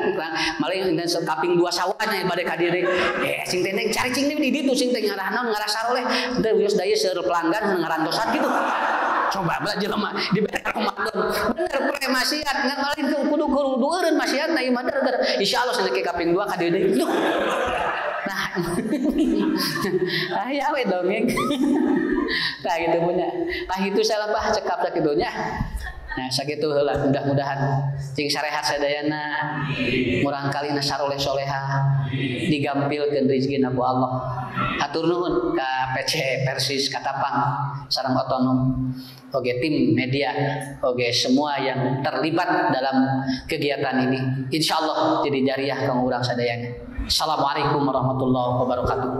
malih dan kaping 2 sawahnya bade ka dieu deui sing teh cari cing di ditu sing teh ngarah naon ngarah saroleh teh geus da ieu seueur pelanggan ngarantosan kitu coba belajar mah di beda Ramadan bener pre maksiat ngan malin kudu eureun maksiat ieu mah gara insyaallah cenah ke kaping 2 ka dieu deui nah aya we dongeng tah gitu punya tah itu salah bah cekap sakitu nya Nah sakitu heula mudah-mudahan cing sarehat sadayana murang kalina saroleh soleha digampilkeun rezekina ku Allah. Hatur nuhun ka PC Persis Katapang sareng otonom oge tim media oge semua yang terlibat dalam kegiatan ini. Insyaallah jadi jariah kang urang sadayana. Assalamualaikum warahmatullahi wabarakatuh.